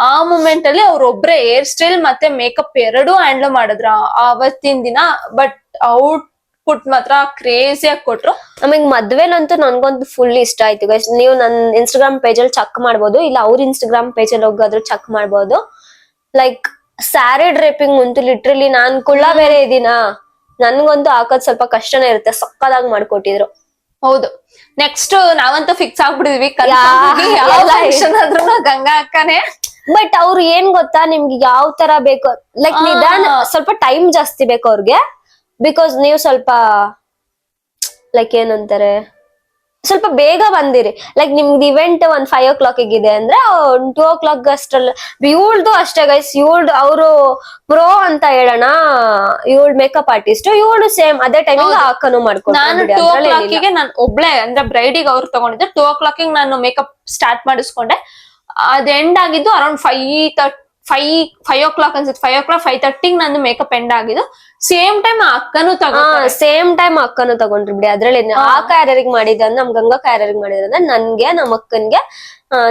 ಆ ಮೂಮೆಂಟ್ ಅಲ್ಲಿ ಅವ್ರೊಬ್ರೆ ಹೇರ್ ಸ್ಟೈಲ್ ಮತ್ತೆ ಮೇಕಪ್ ಎರಡೂ ಹ್ಯಾಂಡಲ್ ಮಾಡಿದ್ರ ಅವತ್ತಿನ ದಿನ. ಬಟ್ ಔಟ್ಪುಟ್ ಮಾತ್ರ ಕ್ರೇಜಿ ಆಗಿ ಕೊಟ್ರು. ನಮಗ್ ಮದ್ವೆಲಂತೂ ನನ್ಗಂತೂ ಫುಲ್ ಇಷ್ಟ ಆಯ್ತು ಗೈಸ್. ನೀವು ನನ್ ಇನ್ಸ್ಟಾಗ್ರಾಮ್ ಪೇಜ್ ಅಲ್ಲಿ ಚೆಕ್ ಮಾಡ್ಬೋದು, ಇಲ್ಲ ಅವ್ರ ಇನ್ಸ್ಟಾಗ್ರಾಮ್ ಪೇಜ್ ಅಲ್ಲಿ ಹೋಗಾದ್ರು ಚೆಕ್ ಮಾಡ್ಬೋದು. ಲೈಕ್ ಸ್ಯಾರಿ ಡ್ರೇಪಿಂಗ್ ಅಂತೂ ಲಿಟ್ರಲಿ ನಾನ್ ಕುಳ್ಳ ಬೇರೆ ಇದೀನಾ, ನನ್ಗಂತೂ ಹಾಕೋದ್ ಸ್ವಲ್ಪ ಕಷ್ಟನೇ ಇರುತ್ತೆ. ಸಕ್ಕದಾಗಿ ಮಾಡ್ಕೊಟ್ಟಿದ್ರು. ಹೌದು, ನೆಕ್ಸ್ಟ್ ನಾವಂತೂ ಫಿಕ್ಸ್ ಆಗ್ಬಿಡಿದ್ವಿ, ಗಂಗಾ ಅಕ್ಕನೇ. ಬಟ್ ಅವ್ರು ಏನ್ ಗೊತ್ತಾ, ನಿಮ್ಗೆ ಯಾವ ತರ ಬೇಕು, ಲೈಕ್ ನಿಧಾನ, ಸ್ವಲ್ಪ ಟೈಮ್ ಜಾಸ್ತಿ ಬೇಕು ಅವ್ರಿಗೆ. ಬಿಕಾಸ್ ನೀವು ಸ್ವಲ್ಪ ಲೈಕ್ ಏನಂತಾರೆ, ಸ್ವಲ್ಪ ಬೇಗ ಬಂದಿರಿ. ಲೈಕ್ ನಿಮ್ದು ಇವೆಂಟ್ 5 o'clock ಇದೆ ಅಂದ್ರೆ 2 o'clock ಅಷ್ಟ್ರಲ್ಲಿ. ಇವಳ್ದು ಅಷ್ಟೇ ಗೈಸ್, ಅವರು ಪ್ರೋ ಅಂತ ಹೇಳೋಣ, ಇವಳು ಮೇಕಪ್ ಆರ್ಟಿಸ್ಟ್, ಇವಳು ಸೇಮ್ ಅದೇ ಟೈಮಿಂಗ್ ಅಕ್ಕನು ಮಾಡ್ಕೊಂಡು. ನಾನು 2 o'clock ನಾನು ಒಬ್ಳೆ ಅಂದ್ರೆ ಬ್ರೈಡಿಗೆ ಅವ್ರು ತಗೊಂಡಿದ್ದೆ. 2 o'clock ನಾನು ಮೇಕಪ್ ಸ್ಟಾರ್ಟ್ ಮಾಡಿಸ್ಕೊಂಡೆ. ಅದ್ ಎಂಡ್ ಆಗಿದ್ದು ಅರೌಂಡ್ 5 o'clock ಅನ್ಸುತ್ತೆ. 5 o'clock 5:30 ನಂದು ಮೇಕಪ್ ಎಂಡ್ ಆಗಿದ್ದು. ಸೇಮ್ ಟೈಮ್ ಅಕ್ಕನು ತಗೊಂಡ್ರಿ ಬಿಡಿ. ಅದ್ರಲ್ಲಿ ಅಕ್ಕ ಯಾರ್ಯಾರಿಗೆ ಮಾಡಿದ್ರೆ, ನಮ್ ಗಂಗಕ್ಕ ಯಾರ್ಯಾರಿಗೆ ಮಾಡಿದ್ರೆ, ನನ್ಗೆ, ನಮ್ಮ ಅಕ್ಕನ್ಗೆ,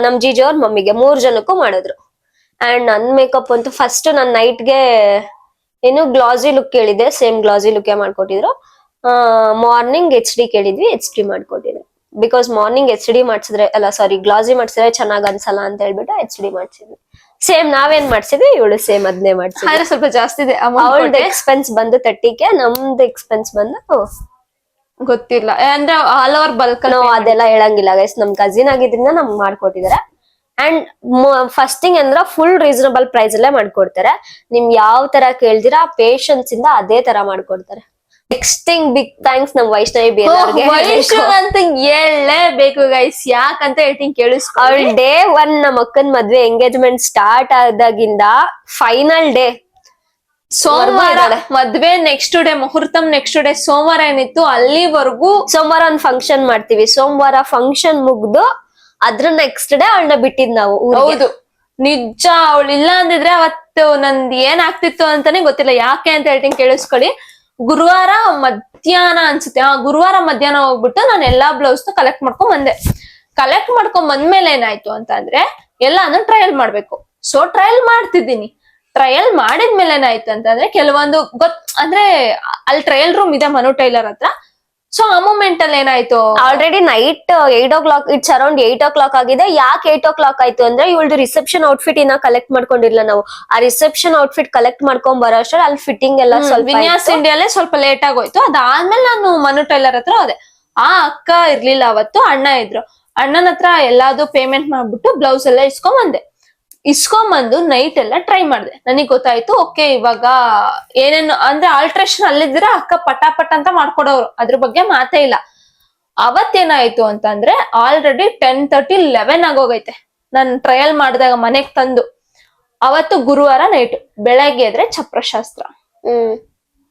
ನಮ್ ಜೀಜಿ ಅವ್ರ ಮಮ್ಮಿಗೆ 3 ಜನಕ್ಕೂ ಮಾಡಿದ್ರು. ಅಂಡ್ ನನ್ ಮೇಕಪ್ ಅಂತೂ ಫಸ್ಟ್ ನನ್ ನೈಟ್ಗೆ ಏನು ಗ್ಲಾಸಿ ಲುಕ್ ಕೇಳಿದೆ, ಸೇಮ್ ಗ್ಲಾಸಿ ಲುಕ್ ಮಾಡ್ಕೊಟ್ಟಿದ್ರು. ಮಾರ್ನಿಂಗ್ HD ಕೇಳಿದ್ವಿ, HD ಮಾಡ್ಕೊಟ್ಟಿದ್ರು. ಬಿಕಾಸ್ ಮಾರ್ನಿಂಗ್ HD ಮಾಡ್ಸಿದ್ರೆ, ಗ್ಲಾಸಿ ಮಾಡ್ಸಿದ್ರೆ ಚೆನ್ನಾಗ್ ಅನ್ಸಲ್ಲ ಅಂತ ಹೇಳ್ಬಿಟ್ಟು HD ಮಾಡ್ಸಿದ್ವಿ. ಸೇಮ್ ನಾವೇನ್ ಮಾಡ್ಸಿದ್ವಿ, ಇವಳು ಸೇಮ್ ಅದನ್ನೇ ಮಾಡ್ಸಿದ್ವಿ. ಸ್ವಲ್ಪ ಜಾಸ್ತಿ ಇದೆ. ಅವಳದು ಎಕ್ಸ್ಪೆನ್ಸ್ ಬಂದು 30K, ನಮ್ದು ಎಕ್ಸ್ಪೆನ್ಸ್ ಬಂದು ಗೊತ್ತಿಲ್ಲ, ಅಂದ್ರೆ ಆಲ್ ಓವರ್ ಬಲ್ಕ್. ಅದೆಲ್ಲ ಹೇಳಂಗಿಲ್ಲ ಗೈಸ್, ನಮ್ ಕಸಿನ್ ಆಗಿದ್ರಿಂದ ನಮ್ಗೆ ಮಾಡ್ಕೊಟ್ಟಿದ್ದಾರೆ. ಅಂಡ್ ಫಸ್ಟ್ ಥಿಂಗ್ ಅಂದ್ರೆ ಫುಲ್ ರೀಸನಬಲ್ ಪ್ರೈಸ್ ಅಲ್ಲೇ ಮಾಡ್ಕೊಡ್ತಾರೆ. ನಿಮ್ ಯಾವ ತರ ಕೇಳ್ತೀರಾ ಪೇಶನ್ಸ್ ಇಂದ ಅದೇ ತರ ಮಾಡ್ಕೊಡ್ತಾರೆ. ನೆಕ್ಸ್ಟ್ ಥಿಂಗ್ ಬಿಗ್ ಥ್ಯಾಂಕ್ಸ್ ನಮ್ ವೈಷ್ಣವಿ ಬೇರೆಯವ್ರಿಗೆ ಅಂತ ಹೇಳಲೇಬೇಕು ಗೈಸ್. ಯಾಕಂತ ಹೇಳ್ತೀನಿ ಕೇಳಿಸ್ಕೊಳ್ಳಿ. ಅವಳು ಡೇ 1 ನಮ್ಮ ಅಕ್ಕನ್ ಮದ್ವೆ ಎಂಗೇಜ್ಮೆಂಟ್ ಸ್ಟಾರ್ಟ್ ಆದಾಗಿಂದ ಫೈನಲ್ ಡೇ ಸೋಮವಾರ ಮದ್ವೆ ನೆಕ್ಸ್ಟ್ ಡೇ, ಮುಹೂರ್ತಂ ನೆಕ್ಸ್ಟ್ ಡೇ ಸೋಮವಾರ ಏನಿತ್ತು ಅಲ್ಲಿವರೆಗೂ. ಸೋಮವಾರ ಒಂದ್ ಫಂಕ್ಷನ್ ಮಾಡ್ತೀವಿ, ಸೋಮವಾರ ಫಂಕ್ಷನ್ ಮುಗ್ದು ಅದ್ರ ನೆಕ್ಸ್ಟ್ ಡೇ ಅವಳನ್ನ ಬಿಟ್ಟಿದ್ ನಾವು. ಹೌದು ನಿಜ, ಅವಳು ಇಲ್ಲ ಅಂದಿದ್ರೆ ಅವತ್ತು ನಂದ್ ಏನ್ ಆಗ್ತಿತ್ತು ಅಂತಾನೆ ಗೊತ್ತಿಲ್ಲ. ಯಾಕೆ ಅಂತ ಹೇಳ್ತೀನಿ ಕೇಳಿಸ್ಕೊಳ್ಳಿ. ಗುರುವಾರ ಮಧ್ಯಾಹ್ನ ಅನ್ಸುತ್ತೆ, ಗುರುವಾರ ಮಧ್ಯಾಹ್ನ ಹೋಗ್ಬಿಟ್ಟು ನಾನು ಎಲ್ಲಾ ಬ್ಲೌಸ್ ಕಲೆಕ್ಟ್ ಮಾಡ್ಕೊಂಡ್ ಬಂದೆ. ಕಲೆಕ್ಟ್ ಮಾಡ್ಕೊಂಡ್ ಬಂದ್ಮೇಲೆ ಏನಾಯ್ತು ಅಂತ ಅಂದ್ರೆ ಎಲ್ಲಾನು ಟ್ರಯಲ್ ಮಾಡ್ಬೇಕು. ಸೊ ಟ್ರಯಲ್ ಮಾಡ್ತಿದ್ದೀನಿ. ಟ್ರಯಲ್ ಮಾಡಿದ್ಮೇಲೆ ಏನಾಯ್ತು ಅಂತಂದ್ರೆ ಕೆಲವೊಂದು ಅಂದ್ರೆ ಅಲ್ಲಿ ಟ್ರಯಲ್ ರೂಮ್ ಇದೆ ಮನು ಟೈಲರ್ ಹತ್ರ. ಸೊ ಆ ಮೂಮೆಂಟ್ ಅಲ್ಲಿ ಏನಾಯ್ತು, already night 8 o'clock, it's around 8 o'clock ಆಗಿದೆ. ಯಾಕೆ 8 o'clock ಆಯ್ತು ಅಂದ್ರೆ ಇವಳ್ದು ರಿಸೆಪ್ಷನ್ ಔಟ್ಫಿಟ್ ಇನ್ನ ಕಲೆಕ್ಟ್ ಮಾಡ್ಕೊಂಡಿರ್ಲಿಲ್ಲ ನಾವು. ಆ ರಿಸೆಪ್ಷನ್ ಔಟ್ಫಿಟ್ ಕಲೆಕ್ಟ್ ಮಾಡ್ಕೊಂಡ್ ಬರೋ ಅಷ್ಟ್ರಲ್ಲಿ ಅಲ್ಲಿ ಫಿಟ್ಟಿಂಗ್ ಎಲ್ಲ ಸ್ವಲ್ಪ ವಿನ್ಯಾಸ್ ಇಂಡಿಯಲ್ಲೇ ಸ್ವಲ್ಪ ಲೇಟ್ ಆಗೋಯ್ತು. ಅದಾದ್ಮೇಲೆ ನಾನು ಮನು ಟೈಲರ್ ಹತ್ರ ಹೋದೆ. ಆ ಅಕ್ಕ ಇರ್ಲಿಲ್ಲ ಅವತ್ತು, ಅಣ್ಣ ಇದ್ರು. ಅಣ್ಣನ ಹತ್ರ ಎಲ್ಲಾದು ಪೇಮೆಂಟ್ ಮಾಡ್ಬಿಟ್ಟು ಬ್ಲೌಸ್ ಎಲ್ಲ ಇಸ್ಕೊಂಬಂದು ನೈಟ್ ಎಲ್ಲ ಟ್ರೈ ಮಾಡಿದೆ. ನನಗ್ ಗೊತ್ತಾಯ್ತು ಓಕೆ ಇವಾಗ ಏನೇನು ಅಂದ್ರೆ ಆಲ್ಟ್ರೇಷನ್ ಅಲ್ಲಿದ್ರೆ ಅಕ್ಕ ಪಟಾಪಟ್ ಅಂತ ಮಾಡ್ಕೊಡೋರು, ಅದ್ರ ಬಗ್ಗೆ ಮಾತೇ ಇಲ್ಲ. ಅವತ್ತೇನಾಯ್ತು ಅಂತಂದ್ರೆ ಆಲ್ರೆಡಿ 10:30, 11 ಆಗೋಗೈತೆ ನಾನು ಟ್ರಯಲ್ ಮಾಡಿದಾಗ ಮನೆಗ್ ತಂದು. ಅವತ್ತು ಗುರುವಾರ ನೈಟ್, ಬೆಳಗ್ಗೆ ಎದ್ರೆ ಚಪ್ರಶಾಸ್ತ್ರ.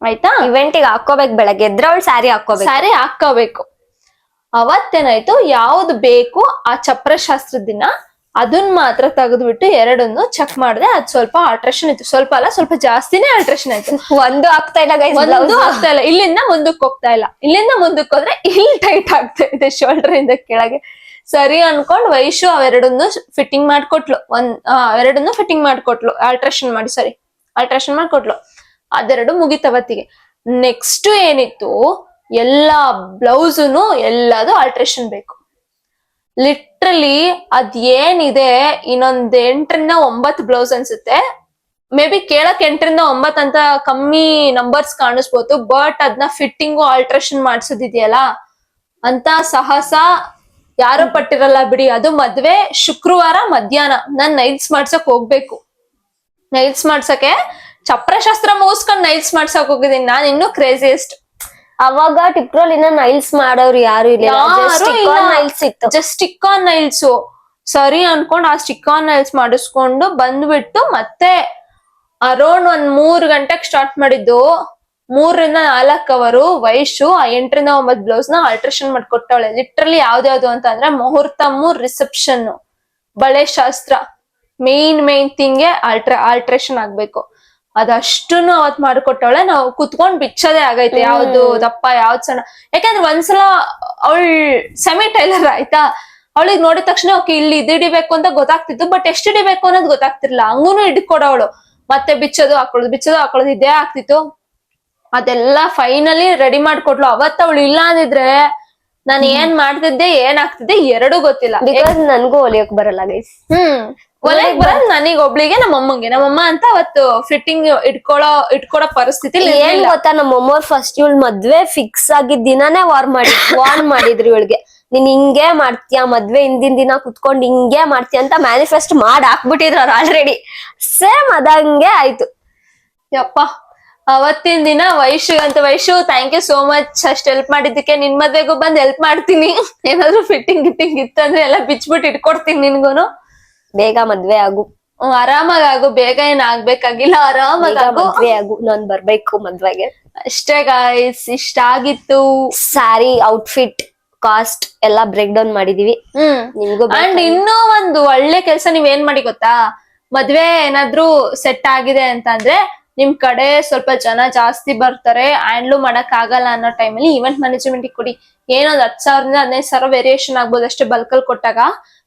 ಆಯ್ತಾ, ಇವೆಂಟಿಗೆ ಹಾಕೋಬೇಕು. ಬೆಳಗ್ಗೆ ಎದ್ರೆ ಅವಳು ಸ್ಯಾರಿ ಹಾಕೋಬೇಕು. ಅವತ್ತೇನಾಯ್ತು, ಯಾವ್ದು ಬೇಕು ಆ ಚಪ್ರಶಾಸ್ತ್ರದ ದಿನ ಅದನ್ನ ಮಾತ್ರ ತೆಗೆದ್ಬಿಟ್ಟು ಎರಡನ್ನು ಚೆಕ್ ಮಾಡಿದೆ. ಅದ್ ಸ್ವಲ್ಪ ಆಲ್ಟ್ರೇಷನ್ ಇತ್ತು, ಸ್ವಲ್ಪ ಅಲ್ಲ ಸ್ವಲ್ಪ ಜಾಸ್ತಿನೇ ಆಲ್ಟ್ರೇಷನ್ ಆಯ್ತು. ಒಂದು ಆಗ್ತಾ ಇಲ್ಲ guys, ಒಂದು blouse. ಆಗ್ತಾ ಇಲ್ಲ, ಇಲ್ಲಿಂದ ಮುಂದಕ್ಕೆ ಹೋಗ್ತಾ ಇಲ್ಲ. ಇಲ್ಲಿಂದ ಮುಂದಕ್ಕೆ ಹೋದ್ರೆ ಇಲ್ಲಿ ಟೈಟ್ ಆಗ್ತಾ ಇದೆ, ಶೋಲ್ಡರ್ ಇಂದ ಕೆಳಗೆ. ಸರಿ ಅನ್ಕೊಂಡ್ ವೈಶು ಅವೆರಡನ್ನು ಫಿಟ್ಟಿಂಗ್ ಮಾಡ್ಕೊಟ್ಲು. ಎರಡನ್ನು ಫಿಟ್ಟಿಂಗ್ ಮಾಡ್ಕೊಟ್ಲು, ಆಲ್ಟ್ರೇಷನ್ ಮಾಡ್ಕೊಟ್ಲು. ಅದೆರಡು ಮುಗಿತವತ್ತಿಗೆ. ನೆಕ್ಸ್ಟ್ ಏನಿತ್ತು, ಎಲ್ಲಾ ಬ್ಲೌಸುನು ಎಲ್ಲದು ಆಲ್ಟ್ರೇಷನ್ ಬೇಕು. ಲಿಟ್ರಲಿ ಅದೇನಿದೆ ಇನ್ನೊಂದ್ 8ರಿಂದ 9 ಬ್ಲೌಸ್ ಅನ್ಸುತ್ತೆ. ಮೇ ಬಿ ಕೇಳಕ್ 8ರಿಂದ 9 ಅಂತ ಕಮ್ಮಿ ನಂಬರ್ಸ್ ಕಾಣಿಸ್ಬೋದು, ಬಟ್ ಅದನ್ನ ಫಿಟ್ಟಿಂಗು ಆಲ್ಟ್ರೇಷನ್ ಮಾಡ್ಸೋದಿದೆಯಲ್ಲ ಅಂತ ಸಾಹಸ ಯಾರು ಪಟ್ಟಿರಲ್ಲ ಬಿಡಿ. ಅದು ಮದ್ವೆ ಶುಕ್ರವಾರ ಮಧ್ಯಾಹ್ನ ನಾನ್ ನೈಲ್ಸ್ ಮಾಡ್ಸಕ್ ಹೋಗ್ಬೇಕು. ನೈಲ್ಸ್ ಮಾಡ್ಸಕ್ಕೆ ಚಪ್ರಶಾಸ್ತ್ರ ಮುಗಿಸ್ಕೊಂಡ್ ನೈಲ್ಸ್ ಮಾಡ್ಸಕ್ ಹೋಗಿದ್ದೀನಿ. ನಾನ್ ಇನ್ನೂ ಕ್ರೇಜಿಯಸ್ಟ್. ಅವಾಗ ಟಿಪ್ರೋಲ್ ಇನ್ನ ನೈಲ್ಸ್ ಮಾಡೋರು ಯಾರು ಇಲ್ಲ, ನೈಲ್ಸ್ ಇತ್ತು, ಜಸ್ಟ್ ಸ್ಟಿಕ್ ಆನ್ ನೈಲ್ಸ್. ಸರಿ ಅನ್ಕೊಂಡ್ ಆ ಸ್ಟಿಕ್ ಆನ್ ನೈಲ್ಸ್ ಮಾಡಿಸ್ಕೊಂಡು ಬಂದ್ಬಿಟ್ಟು ಮತ್ತೆ ಅರೌಂಡ್ 3 ಗಂಟೆಗೆ ಸ್ಟಾರ್ಟ್ ಮಾಡಿದ್ದು. 3ರಿಂದ 4 ಅವರು ವೈಶು ಆ 8ರಿಂದ 9 ಬ್ಲೌಸ್ ನ ಆಲ್ಟ್ರೇಷನ್ ಮಾಡ್ಕೊಟ್ಟವಳೆ. ಲಿಟ್ರಲಿ ಯಾವ್ದ್ಯಾವ್ದು ಅಂತ ಅಂದ್ರೆ ಮುಹೂರ್ತಮ್ಮು, ರಿಸೆಪ್ಷನ್, ಬಳೆ ಶಾಸ್ತ್ರ, ಮೇನ್ ಥಿಂಗ್ಗೆ ಆಲ್ಟ್ರೇಷನ್ ಆಗ್ಬೇಕು. ಅದಷ್ಟನ್ನು ಅವತ್ ಮಾಡ್ಕೊಟ್ಟವಳೆ. ನಾವು ಕುತ್ಕೊಂಡ್ ಬಿಚ್ಚೋದೇ ಆಗೈತೆ, ಯಾವ್ದು ದಪ್ಪ ಯಾವ್ದು ಸಣ್ಣ. ಯಾಕಂದ್ರೆ ಒಂದ್ಸಲ ಅವಳು ಸೆಮಿ ಟೈಲರ್ ಆಯ್ತಾ, ಅವಳಿಗೆ ನೋಡಿದ ತಕ್ಷಣ ಓಕೆ ಇಲ್ಲಿ ಇದು ಹಿಡಿಬೇಕು ಅಂತ ಗೊತ್ತಾಗ್ತಿತ್ತು, ಬಟ್ ಎಷ್ಟು ಹಿಡಿಬೇಕು ಅನ್ನೋದು ಗೊತ್ತಾಗ್ತಿರ್ಲಿಲ್ಲ. ಹಂಗೂನು ಹಿಡ್ಕೊಡವಳು, ಮತ್ತೆ ಬಿಚ್ಚೋದು ಹಾಕೊಳ್ಳೋದು ಇದೇ ಆಗ್ತಿತ್ತು. ಅದೆಲ್ಲ ಫೈನಲಿ ರೆಡಿ ಮಾಡ್ಕೊಟ್ಲು. ಅವತ್ ಅವಳು ಇಲ್ಲ ಅಂದಿದ್ರೆ ನಾನು ಏನ್ ಮಾಡ್ತಿದ್ದೆ ಏನಾಗ್ತಿದ್ದೆ ಎರಡೂ ಗೊತ್ತಿಲ್ಲ. ಬಿಕಾಸ್ ನನ್ಗೂ ಹೊಲಿಯಕ್ ಬರಲ್ಲ ಗೈಸ್. ಒಲೆಗ್ ಬರೋದ್ ನನಗ್ ಒಬ್ಳಿಗೆ, ನಮ್ಮಮ್ಮ ಅಂತ ಅವತ್ತು ಫಿಟ್ಟಿಂಗ್ ಇಟ್ಕೊಳೋ ಪರಿಸ್ಥಿತಿ ಏನ್ ಗೊತ್ತಾ, ನಮ್ಮಮ್ಮವ್ರು ಫಸ್ಟ್ ಇವಳು ಮದ್ವೆ ಫಿಕ್ಸ್ ಆಗಿದ್ ದಿನಾನೇ ವಾರ್ನ್ ಮಾಡಿದ್ರು ಇವಳಿಗೆ. ನೀನ್ ಹಿಂಗೆ ಮಾಡ್ತೀಯ, ಮದ್ವೆ ಹಿಂದಿನ ದಿನ ಕುತ್ಕೊಂಡ್ ಹಿಂಗೆ ಮಾಡ್ತೀಯ ಅಂತ ಮ್ಯಾನಿಫೆಸ್ಟ್ ಮಾಡಿ ಹಾಕ್ಬಿಟ್ಟಿದ್ರು ಅವ್ರು ಆಲ್ರೆಡಿ. ಸೇಮ್ ಅದಂಗೆ ಆಯ್ತು. ಯಪ್ಪ, ಅವತ್ತಿನ ದಿನ Vaishu thank you so much ಅಷ್ಟ್ ಹೆಲ್ಪ್ ಮಾಡಿದ್ದಕ್ಕೆ. ನಿನ್ ಮದ್ವೆಗೂ ಬಂದ್ ಹೆಲ್ಪ್ ಮಾಡ್ತೀನಿ, ಏನಾದ್ರು ಫಿಟ್ಟಿಂಗ್ ಇತ್ತಂದ್ರೆ ಎಲ್ಲ ಬಿಚ್ಬಿಟ್ಟು ಇಟ್ಕೊಡ್ತೀನಿ ನಿನ್ಗೂನು. ಬೇಗ ಮದ್ವೆ ಆಗು, ಆರಾಮಾಗು, ಬೇಗ ಏನ್ ಆಗ್ಬೇಕಾಗಿಲ್ಲ, ಆರಾಮಾಗು, ಮದ್ವೆ ಆಗು, ನಾನ್ ಬರ್ಬೇಕು ಮದ್ವೆಗೆ. ಅಷ್ಟೇ ಗಾಯ್ಸ್, ಇಷ್ಟ ಆಗಿತ್ತು. ಸ್ಯಾರಿ ಔಟ್ಫಿಟ್ ಕಾಸ್ಟ್ ಎಲ್ಲ ಬ್ರೇಕ್ ಡೌನ್ ಮಾಡಿದೀವಿ. ನಿಮ್ಗೂ ಅಂಡ್ ಇನ್ನೂ ಒಂದು ಒಳ್ಳೆ ಕೆಲ್ಸ ನೀವ್ ಏನ್ ಮಾಡಿ ಗೊತ್ತಾ, ಮದ್ವೆ ಏನಾದ್ರು ಸೆಟ್ ಆಗಿದೆ ಅಂತ ಅಂದ್ರೆ ನಿಮ್ ಕಡೆ ಸ್ವಲ್ಪ ಜನ ಜಾಸ್ತಿ ಬರ್ತಾರೆ, ಹ್ಯಾಂಡ್ಲ್ ಮಾಡಕ್ ಆಗಲ್ಲ ಅನ್ನೋ ಟೈಮಲ್ಲಿ ಇವೆಂಟ್ ಮ್ಯಾನೇಜ್ಮೆಂಟ್ ಕೊಡಿ. ಏನೊಂದ್ 10,000ದಿಂದ 15,000 ವೇರಿಯೇಷನ್ ಆಗ್ಬೋದು ಅಷ್ಟೇ ಬಲ್ಕಲ್ ಕೊಟ್ಟಾಗ.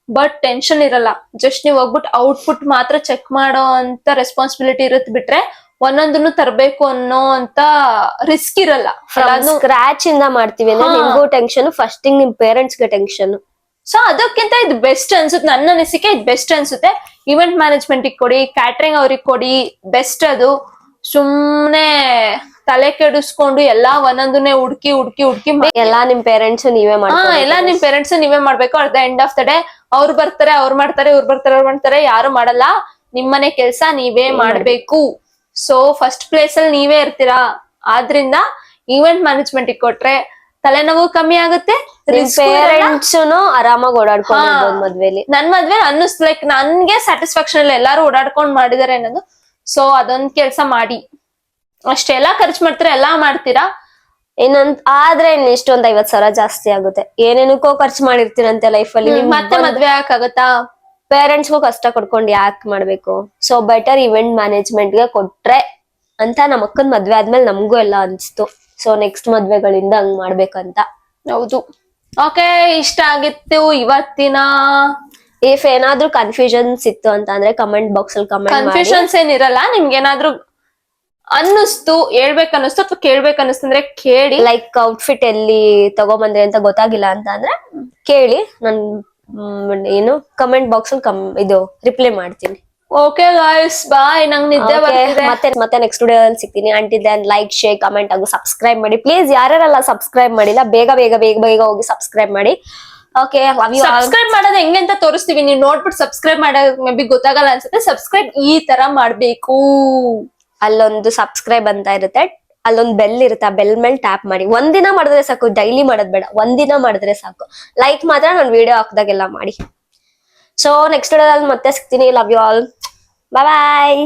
ಬಟ್ ಟೆನ್ಷನ್ ಇರಲ್ಲ, ಜಸ್ಟ್ ನೀವ್ ಹೋಗ್ಬಿಟ್ಟು ಔಟ್ಪುಟ್ ಮಾತ್ರ ಚೆಕ್ ಮಾಡೋ ಅಂತ ರೆಸ್ಪಾನ್ಸಿಬಿಲಿಟಿ ಇರತ್ ಬಿಟ್ರೆ ಒಂದೊಂದನ್ನು ತರಬೇಕು ಅನ್ನೋ ಅಂತ ರಿಸ್ಕ್ ಇರಲ್ಲ. ಸ್ಕ್ರಾಚ್ ಇಂದ ಮಾಡ್ತೀವಿ ಅಂದ್ರೆ ನಿಮ್ಗೂ ಟೆನ್ಷನ್, ಫಸ್ಟ್ ಥಿಂಗ್ ನಿಮ್ ಪೇರೆಂಟ್ಸ್ ಗೆ ಟೆನ್ಷನ್. ಸೊ ಅದಕ್ಕಿಂತ ಇದು ಬೆಸ್ಟ್ ಅನ್ಸುತ್ತೆ, ನನ್ನ ಅನಿಸಿಕೆ ಇದು ಬೆಸ್ಟ್ ಅನ್ಸುತ್ತೆ. ಇವೆಂಟ್ ಮ್ಯಾನೇಜ್ಮೆಂಟ್ ಕೊಡಿ, ಕ್ಯಾಟ್ರಿಂಗ್ ಅವ್ರಿಗೆ ಕೊಡಿ, ಬೆಸ್ಟ್ ಅದು. ಸುಮ್ನೆ ತಲೆ ಕೆಡಿಸ್ಕೊಂಡು ಎಲ್ಲಾ ಒಂದೊಂದನ್ನೇ ಹುಡ್ಕಿ ಎಲ್ಲಾ ನಿಮ್ ಪೇರೆಂಟ್ಸ್ ನೀವೇ ಎಲ್ಲಾ ನಿಮ್ ಪೇರೆಂಟ್ಸ್ ನೀವೇ ಮಾಡ್ಬೇಕು. At the end of the day ಅವ್ರು ಬರ್ತಾರೆ, ಅವ್ರು ಮಾಡ್ತಾರೆ, ಯಾರು ಮಾಡಲ್ಲ. ನಿಮ್ಮನೆ ಕೆಲ್ಸ ನೀವೇ ಮಾಡ್ಬೇಕು. ಸೊ ಫಸ್ಟ್ ಪ್ಲೇಸ್ ಅಲ್ಲಿ ನೀವೇ ಇರ್ತೀರಾ. ಆದ್ರಿಂದ ಇವೆಂಟ್ ಮ್ಯಾನೇಜ್ಮೆಂಟ್ ಕೊಟ್ರೆ ತಲೆನೋವು ಕಮ್ಮಿ ಆಗುತ್ತೆ, ಪೇರೆಂಟ್ಸ್ ಆರಾಮಾಗಿ ಓಡಾಡ್ಕೊಂಡು ಮದ್ವೆಲಿ. ನನ್ ಮದ್ವೆ ಅನ್ನಿಸ್ತು ಲೈಕ್ ನನ್ಗೆ ಸ್ಯಾಟಿಸ್ಫ್ಯಾಕ್ಷನ್ ಇಲ್ಲ, ಎಲ್ಲಾರು ಓಡಾಡ್ಕೊಂಡ್ ಮಾಡಿದಾರೆ ಅನ್ನೋದು. ಸೊ ಅದೊಂದ್ ಕೆಲ್ಸ ಮಾಡಿ. ಅಷ್ಟೆಲ್ಲಾ ಖರ್ಚು ಮಾಡ್ತೀರಾ, ಎಲ್ಲಾ ಮಾಡ್ತೀರಾ, ಆದ್ರೆ ಇಷ್ಟೊಂದ್ 50,000 ಜಾಸ್ತಿ ಆಗುತ್ತೆ. ಏನೇನಕ್ಕೋ ಖರ್ಚು ಮಾಡಿರ್ತೀರಂತೆ ಲೈಫ್ ಅಲ್ಲಿ, ಮತ್ತೆ ಮದ್ವೆ ಯಾಕಾಗತ್ತಾ? ಪೇರೆಂಟ್ಸ್ಗೂ ಕಷ್ಟ ಕೊಡ್ಕೊಂಡು ಯಾಕೆ ಮಾಡ್ಬೇಕು? ಸೊ ಬೆಟರ್ ಇವೆಂಟ್ ಮ್ಯಾನೇಜ್ಮೆಂಟ್ ಗೆ ಕೊಟ್ರೆ ಅಂತ ನಮ್ಮ ಅಕ್ಕನ್ ಮದ್ವೆ ಆದ್ಮೇಲೆ ನಮಗೂ ಎಲ್ಲ ಅನ್ಸ್ತು. ಸೊ ನೆಕ್ಸ್ಟ್ ಮದ್ವೆಗಳಿಂದ ಹಂಗ್ ಮಾಡ್ಬೇಕಂತ. ಹೌದು. ಓಕೆ, ಇಷ್ಟ ಆಗಿತ್ತು ಇವತ್ತಿನ ಇಫ್ ಏನಾದ್ರೂ ಕನ್ಫ್ಯೂಷನ್ಸ್ ಇತ್ತು ಅಂತ ಅಂದ್ರೆ ಕಮೆಂಟ್ ಬಾಕ್ಸ್ ಅಲ್ಲಿ ಕಮೆಂಟ್ ಮಾಡಿ. ಕನ್ಫ್ಯೂಷನ್ಸ್ ಏನಿರಲ್ಲ, ನಿಮ್ಗೆ ಏನಾದ್ರೂ ಅನ್ನಿಸ್ತು ಹೇಳ್ಬೇಕನ್ನಿಸ್ತು ಅಥವಾ ಕೇಳ್ಬೇಕನ್ನಿಸ್ತಂದ್ರೆ ಕೇಳಿ. ಲೈಕ್ ಔಟ್ಫಿಟ್ ಎಲ್ಲಿ ತಗೊಬಂದ್ರಿ ಅಂತ ಗೊತ್ತಾಗಿಲ್ಲ ಅಂತ ಅಂದ್ರೆ ಕೇಳಿ, ನನ್ ಏನು ಕಮೆಂಟ್ ಬಾಕ್ಸ್ ಅಲ್ಲಿ ಇದು ರಿಪ್ಲೈ ಮಾಡ್ತೀನಿ. Okay guys, bye. ನಂಗೆ ನಿದ್ದೆ ಬರ್ತಿದೆ. ಮತ್ತೆ ನೆಕ್ಸ್ಟ್ ವಿಡಿಯೋ ಅಲ್ಲಿ ಸಿಗ್ತೀನಿ. Until then like, share, comment ಹಾಗೂ ಸಬ್ಸ್ಕ್ರೈಬ್ ಮಾಡಿ ಪ್ಲೀಸ್. ಯಾರೆಲ್ಲ ಸಬ್ಸ್ಕ್ರೈಬ್ ಮಾಡಿಲ್ಲ ಬೇಗ ಬೇಗ ಬೇಗ ಬೇಗ ಹೋಗಿ ಸಬ್ಸ್ಕ್ರೈಬ್ ಮಾಡಿ. ಓಕೆ, ಸಬ್ಸ್ಕ್ರೈಬ್ ಮಾಡೋದು ಹೆಂಗೆ ಅಂತ ತೋರಿಸ್ತೀವಿ. ನೀವು ನೋಡ್ಬಿಟ್ಟು ಸಬ್ಸ್ಕ್ರೈಬ್ ಮಾಡೋದು ಮೇ ಬಿ ಗೊತ್ತಾಗಲ್ಲ ಅನ್ಸುತ್ತೆ. ಸಬ್ಸ್ಕ್ರೈಬ್ ಈ ತರ ಮಾಡ್ಬೇಕು. ಅಲ್ಲೊಂದು ಸಬ್ಸ್ಕ್ರೈಬ್ ಅಂತ ಇರುತ್ತೆ, ಅಲ್ಲೊಂದು ಬೆಲ್ ಇರುತ್ತೆ, ಆ ಬೆಲ್ ಮೇಲೆ ಟ್ಯಾಪ್ ಮಾಡಿ. ಒಂದಿನ ಮಾಡಿದ್ರೆ ಸಾಕು, ಡೈಲಿ ಮಾಡೋದ್ ಬೇಡ, ಒಂದಿನ ಮಾಡಿದ್ರೆ ಸಾಕು. ಲೈಕ್ ಮಾತ್ರ ನಾನು ವಿಡಿಯೋ ಹಾಕ್ದಾಗೆಲ್ಲ ಮಾಡಿ. ಸೊ ನೆಕ್ಸ್ಟ್ ವಿಡಿಯೋದಲ್ಲಿ ಮತ್ತೆ ಸಿಗ್ತೀನಿ. Love you all, bye bye.